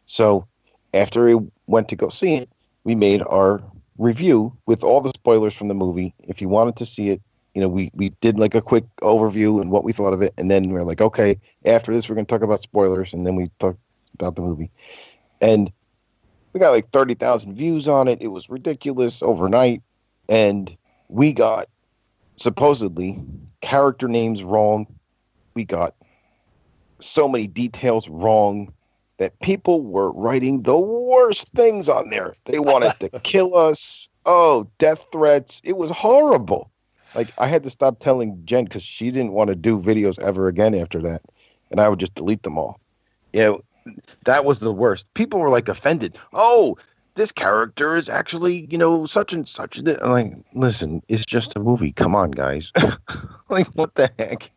So after we went to go see it, we made our review with all the spoilers from the movie. If you wanted to see it, we did like a quick overview and what we thought of it. And then we're like, okay, after this, we're going to talk about spoilers. And then we talked about the movie. And we got like 30,000 views on it. It was ridiculous overnight. And we got supposedly character names wrong. We got so many details wrong that people were writing the worst things on there. They wanted to kill us. Oh, death threats. It was horrible. Like, I had to stop telling Jen because she didn't want to do videos ever again after that. And I would just delete them all. Yeah, that was the worst. People were like offended. Oh, this character is actually, such and such. I'm like, listen, it's just a movie. Come on, guys. Like, what the heck?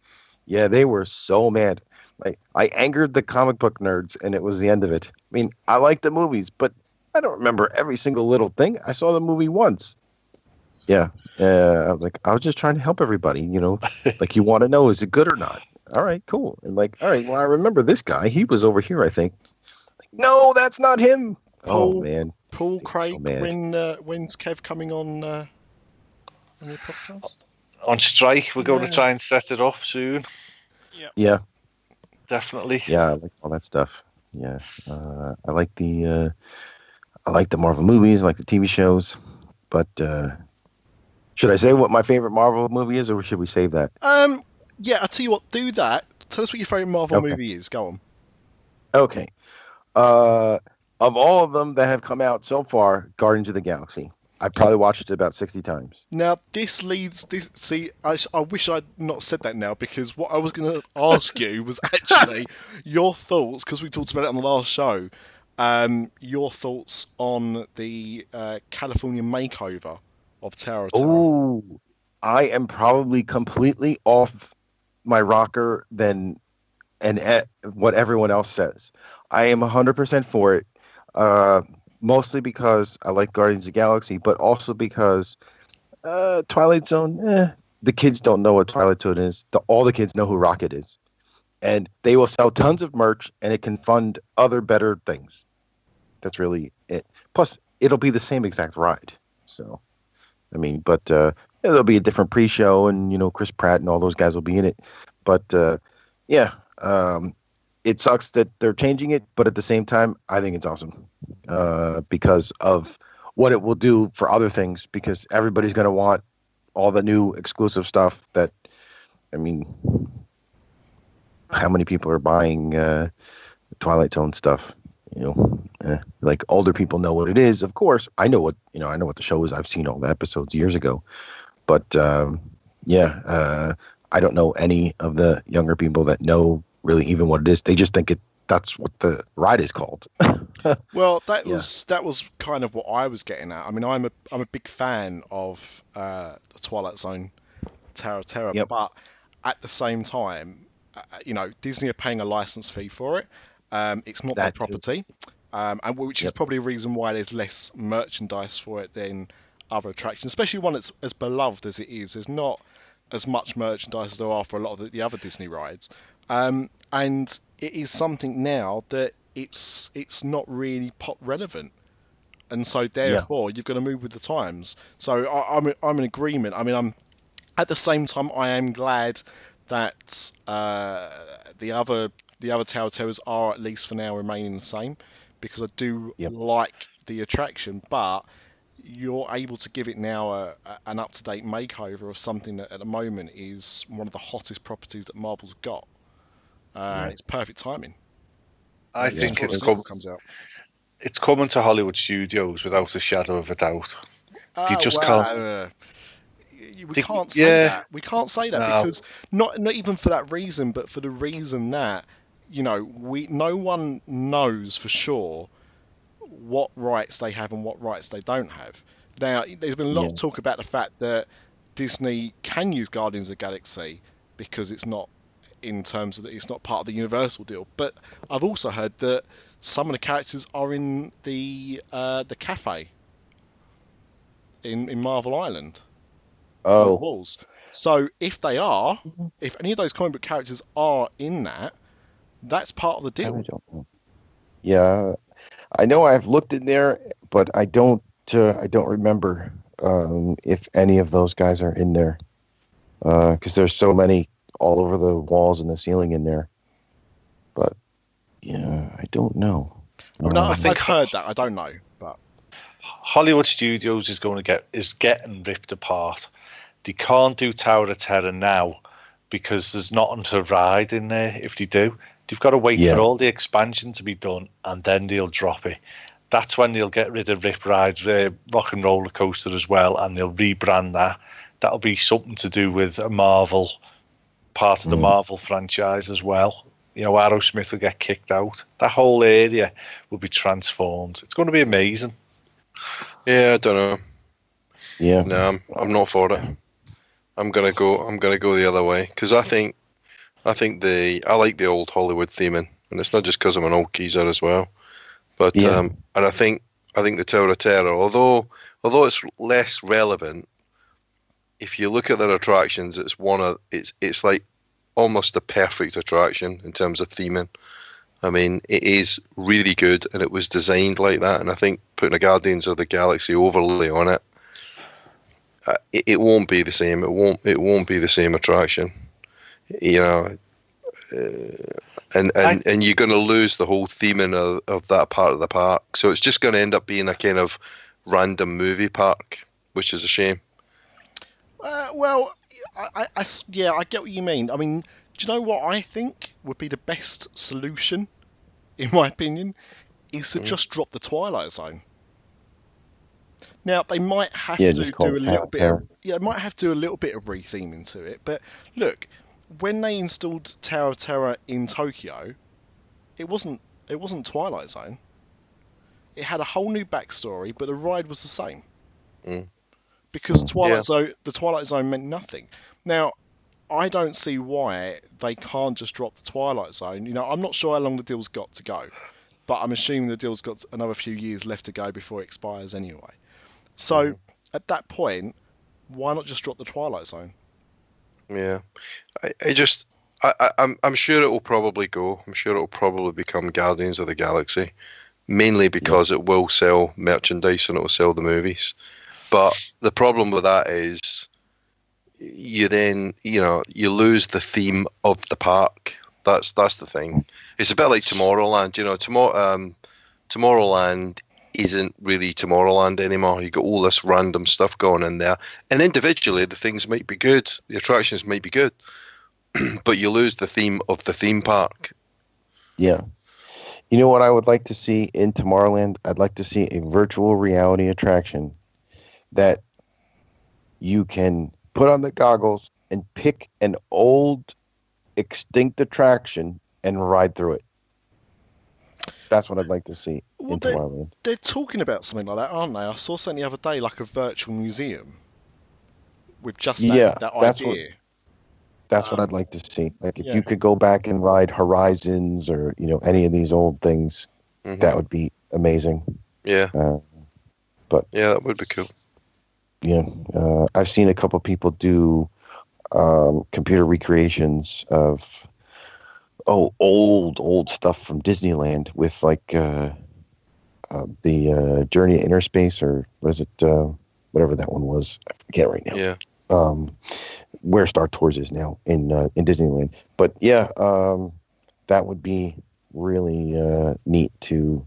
Yeah, they were so mad. Like, I angered the comic book nerds, and it was the end of it. I mean, I like the movies, but I don't remember every single little thing. I saw the movie once. Yeah. I was like, I was just trying to help everybody, like, you want to know, is it good or not? All right, cool. And like, all right, well, I remember this guy. He was over here, I think. Like, no, that's not him. Oh, man. Paul Craig, so when's Kev coming on your podcast? On strike, we're going to try and set it up soon. Yeah. Definitely. Yeah, I like all that stuff. Yeah. I like the Marvel movies, I like the TV shows. But should I say what my favorite Marvel movie is, or should we save that? Yeah, I'll tell you what, do that. Tell us what your favorite Marvel movie is. Go on. Okay. Of all of them that have come out so far, Guardians of the Galaxy. I probably watched it about 60 times. Now, see, I wish I'd not said that now, because what I was going to ask you was actually your thoughts, because we talked about it on the last show, your thoughts on the California makeover of Tower of Terror. Ooh, I am probably completely off my rocker than what everyone else says. I am 100% for it. Mostly because I like Guardians of the Galaxy, but also because Twilight Zone, the kids don't know what Twilight Zone is. All the kids know who Rocket is. And they will sell tons of merch, and it can fund other better things. That's really it. Plus, it'll be the same exact ride. So, I mean, but there'll be a different pre-show, and, Chris Pratt and all those guys will be in it. But, yeah, it sucks that they're changing it, but at the same time, I think it's awesome because of what it will do for other things, because everybody's going to want all the new exclusive stuff that, I mean, how many people are buying Twilight Zone stuff? Like older people know what it is. Of course, I know what the show is. I've seen all the episodes years ago, but I don't know any of the younger people that know really even what it is. They just think that's what the ride is called. Well, that was kind of what I was getting at. I mean, I'm a big fan of the Twilight Zone Tower of Terror, but at the same time, Disney are paying a license fee for it. It's not their That too. property, and which is Yep. probably a reason why there's less merchandise for it than other attractions, especially one that's as beloved as it is. There's not as much merchandise as there are for a lot of the other Disney rides, and it is something now that it's not really pop relevant, and so therefore you've got to move with the times. So I'm in agreement. I mean, I'm at the same time I am glad that the other Tower of Terrors are, at least for now, remaining the same, because I do like the attraction, but you're able to give it now an up-to-date makeover of something that at the moment is one of the hottest properties that Marvel's got. It's perfect timing. I think Before it's the sequel comes out. It's coming to Hollywood studios without a shadow of a doubt. You just can't. We can't say that. We can't say that because not even for that reason, but for the reason that no one knows for sure what rights they have and what rights they don't have. Now, there's been a lot of talk about the fact that Disney can use Guardians of the Galaxy because it's not in terms of that it's not part of the Universal deal. But I've also heard that some of the characters are in the cafe in Marvel Island. On the walls. So if any of those comic book characters are in that, that's part of the deal. I don't know. Yeah, I know I've looked in there, but I don't remember if any of those guys are in there, because there's so many all over the walls and the ceiling in there. But I don't know. I think I've heard that. I don't know, but Hollywood Studios is getting ripped apart. They can't do Tower of Terror now because there's nothing to ride in there. If they do, they've got to wait for all the expansion to be done, and then they'll drop it. That's when they'll get rid of Rip Rides, Rock and Roller Coaster as well, and they'll rebrand that. That'll be something to do with a Marvel, part of the Marvel franchise as well. Aerosmith will get kicked out. That whole area will be transformed. It's going to be amazing. Yeah, I don't know. Yeah, no, I'm not for it. I'm gonna go the other way because I think I like the old Hollywood theming, and it's not just because I'm an old geezer as well. But and I think the Tower of Terror, although it's less relevant, if you look at their attractions, it's like almost a perfect attraction in terms of theming. I mean, it is really good, and it was designed like that. And I think putting a Guardians of the Galaxy overlay on it, it won't be the same. It won't be the same attraction, and you're going to lose the whole theming of that part of the park. So it's just going to end up being a kind of random movie park, which is a shame. Well, I get what you mean. I mean, do you know what I think would be the best solution, in my opinion, is to just drop the Twilight Zone. Now they might have to do a little bit. They might have to do a little bit of retheming to it. But look, when they installed Tower of Terror in Tokyo, it wasn't Twilight Zone. It had a whole new backstory, but the ride was the same. Because the Twilight Zone meant nothing. Now, I don't see why they can't just drop the Twilight Zone. I'm not sure how long the deal's got to go, but I'm assuming the deal's got another few years left to go before it expires anyway. So at that point, why not just drop the Twilight Zone? Yeah, I'm sure it will probably go. I'm sure it will probably become Guardians of the Galaxy, mainly because it will sell merchandise and it will sell the movies. But the problem with that is you lose the theme of the park. That's the thing. It's a bit like Tomorrowland. Tomorrowland isn't really Tomorrowland anymore. You got all this random stuff going in there, and individually the things might be good, the attractions might be good, but you lose the theme of the theme park. Yeah. You know what I would like to see in Tomorrowland? I'd like to see a virtual reality attraction that you can put on the goggles and pick an old extinct attraction and ride through it. That's what I'd like to see in Tomorrowland. They're talking about something like that, aren't they? I saw something the other day, like a virtual museum with just that idea. That's what I'd like to see. Like if you could go back and ride Horizons or any of these old things, that would be amazing. Yeah. But that would be cool. Yeah, I've seen a couple people do computer recreations of old stuff from Disneyland with like the Journey to Inner Space, or was it whatever that one was? I forget right now. Yeah. Where Star Tours is now in Disneyland. But yeah, that would be really neat to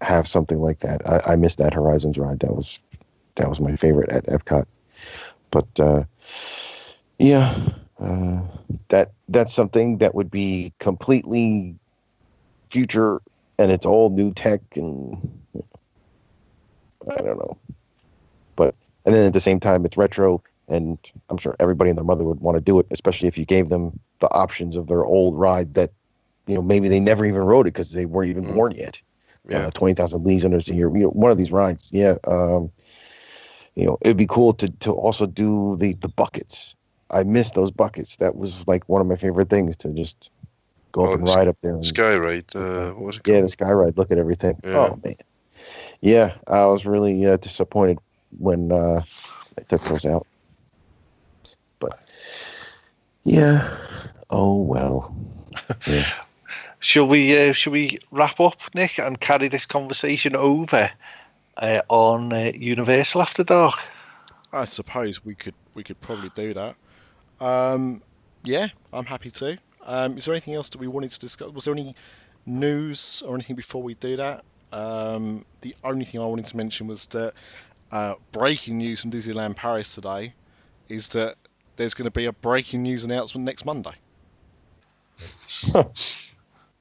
have something like that. I missed that Horizons ride. That was my favorite at Epcot. But that's something that would be completely future, and it's all new tech, and I don't know. And then at the same time, it's retro, and I'm sure everybody and their mother would want to do it, especially if you gave them the options of their old ride that, maybe they never even rode it because they weren't even born yet. 20,000 Leagues Under the Sea, one of these rides. Yeah. It'd be cool to also do the buckets. I miss those buckets. That was like one of my favorite things, to just go up and ride up there. Sky Ride. What was it called? Yeah, the Sky Ride. Look at everything. Yeah. Oh, man. Yeah, I was really disappointed when they took those out. But, yeah. Oh, well. Yeah. Shall we wrap up, Nick, and carry this conversation over on Universal After Dark? I suppose we could probably do that. Yeah, I'm happy to. Is there anything else that we wanted to discuss? Was there any news or anything before we do that? The only thing I wanted to mention was that breaking news from Disneyland Paris today is that there's going to be a breaking news announcement next Monday.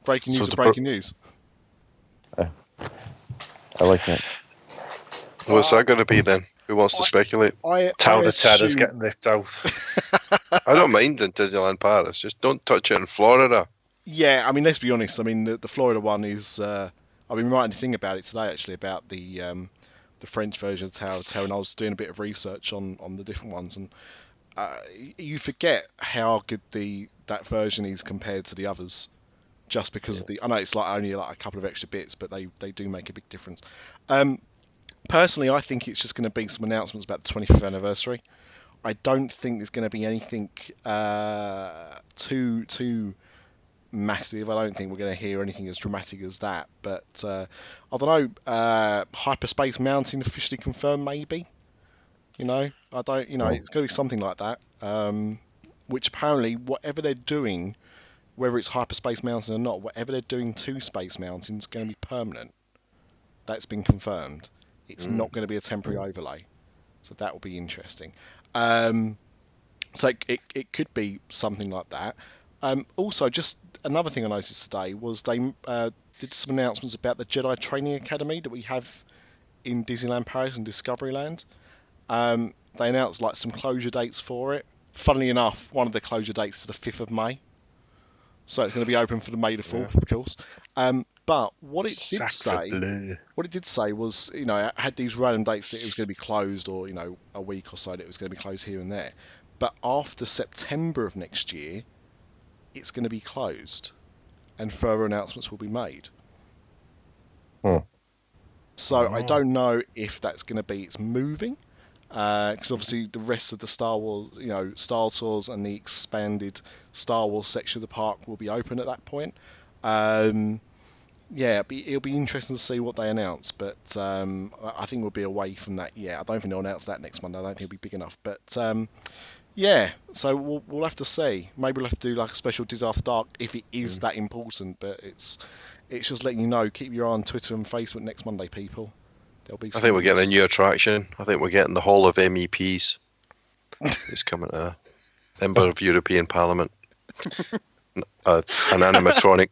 Breaking news. I like that. What's that going to be then? Who wants to speculate? Tower of Terror's getting ripped out. I don't mind in Disneyland Paris. Just don't touch it in Florida. Yeah, I mean, let's be honest. I mean, the Florida one is. I've been writing a thing about it today, actually, about the French version of Tower of Terror, and I was doing a bit of research on the different ones, and you forget how good that version is compared to the others, just because of I know it's only a couple of extra bits, but they do make a big difference. Personally, I think it's just going to be some announcements about the 25th anniversary. I don't think there's going to be anything too massive. I don't think we're going to hear anything as dramatic as that. But I don't know. Hyperspace Mountain officially confirmed, maybe. I don't. It's going to be something like that. Which apparently, whatever they're doing, whether it's Hyperspace Mountain or not, whatever they're doing to Space Mountain is going to be permanent. That's been confirmed. It's not going to be a temporary overlay. So that will be interesting. So it could be something like that. Also, just another thing I noticed today was they did some announcements about the Jedi Training Academy that we have in Disneyland Paris and Discoveryland. They announced some closure dates for it. Funnily enough, one of the closure dates is the 5th of May. So it's going to be open for the May the 4th, of course. But what it did say was, it had these random dates that it was going to be closed, or a week or so that it was going to be closed here and there. But after September of next year, it's going to be closed, and further announcements will be made. So I don't know if that's going to be it's moving, because obviously the rest of the Star Wars, Star Tours and the expanded Star Wars section of the park will be open at that point. Yeah, it'll be interesting to see what they announce, but I think we'll be away from that. Yeah, I don't think they'll announce that next Monday. I don't think it'll be big enough. But yeah, so we'll have to see. Maybe we'll have to do a special Dis After Dark if it is that important. But it's just letting you know. Keep your eye on Twitter and Facebook next Monday, people. There'll be. I think we're getting a new attraction. I think we're getting the Hall of MEPs. It's coming to Member of European Parliament. An animatronic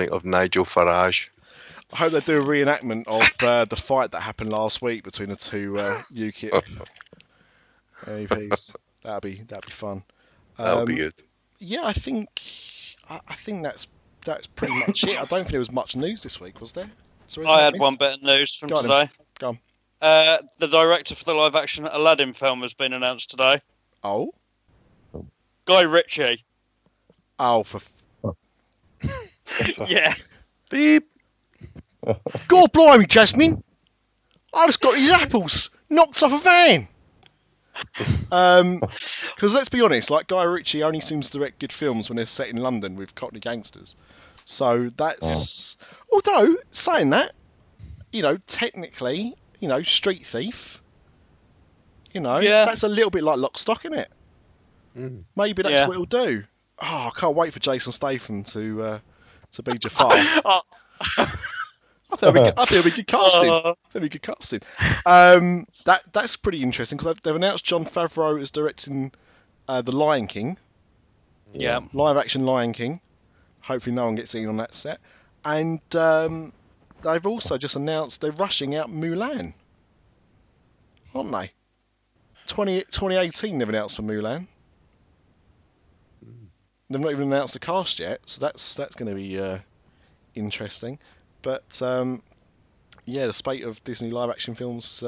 of Nigel Farage. I hope they do a reenactment of the fight that happened last week between the two UKIP MEPs. That'd be fun. That would be good. Yeah, I think that's pretty much it. I don't think there was much news this week, was there? I had one bit of news from today. Go on. The director for the live-action Aladdin film has been announced today. Oh. Guy Ritchie. Oh, Yeah. Beep. God blimey, Jasmine! I just got these apples knocked off a van. Because let's be honest, like Guy Ritchie only seems to direct good films when they're set in London with Cockney gangsters. So that's. Although saying that, technically, Street Thief. That's a little bit like Lock, Stock, isn't it? Mm. Maybe that's what he'll do. Oh, I can't wait for Jason Statham to be Defoe. I think it'll be good casting. That's pretty interesting because they've announced Jon Favreau is directing The Lion King. Yeah. Live action Lion King. Hopefully no one gets in on that set. And they've also just announced they're rushing out Mulan. Aren't they? 2018 they've announced for Mulan. They've not even announced the cast yet, so that's going to be interesting. But the spate of Disney live action films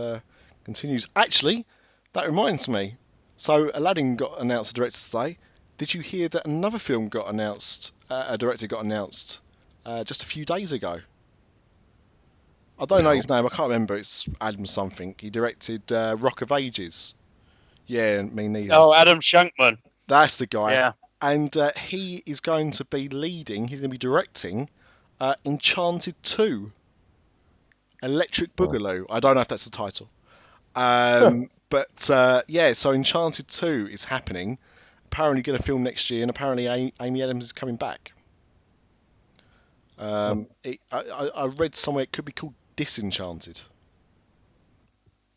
continues. Actually, that reminds me. So Aladdin got announced a director today. Did you hear that another film got announced? A director got announced just a few days ago. I don't know his name. I can't remember. It's Adam something. He directed Rock of Ages. Yeah, me neither. Oh, Adam Shankman. That's the guy. Yeah. And he is going to be leading. He's going to be directing Enchanted 2. Electric Boogaloo. I don't know if that's the title. But so Enchanted 2 is happening. Apparently going to film next year, and apparently Amy Adams is coming back. I read somewhere it could be called Disenchanted.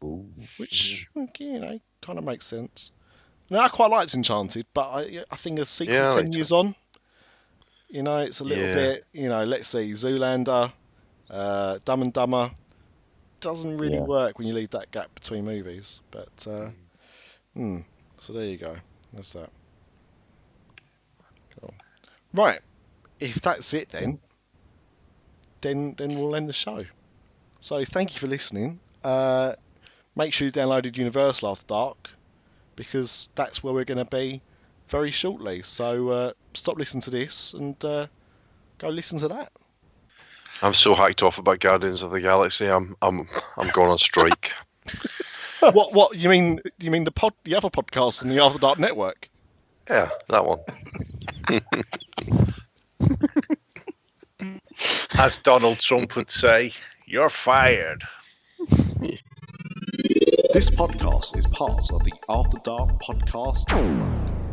Ooh. Which, kind of makes sense. No, I quite liked Enchanted, but I think a sequel 10 years on, it's a little bit, let's see, Zoolander, Dumb and Dumber, doesn't really work when you leave that gap between movies. But, so there you go. That's that. Cool. Right. If that's it then we'll end the show. So thank you for listening. Make sure you downloaded Universal After Dark, because that's where we're going to be very shortly. So stop listening to this and go listen to that. I'm so hacked off about Guardians of the Galaxy. I'm going on strike. What you mean? You mean the other podcast in the After Dark network? Yeah, that one. As Donald Trump would say, you're fired. This podcast is part of the After Dark Podcast App.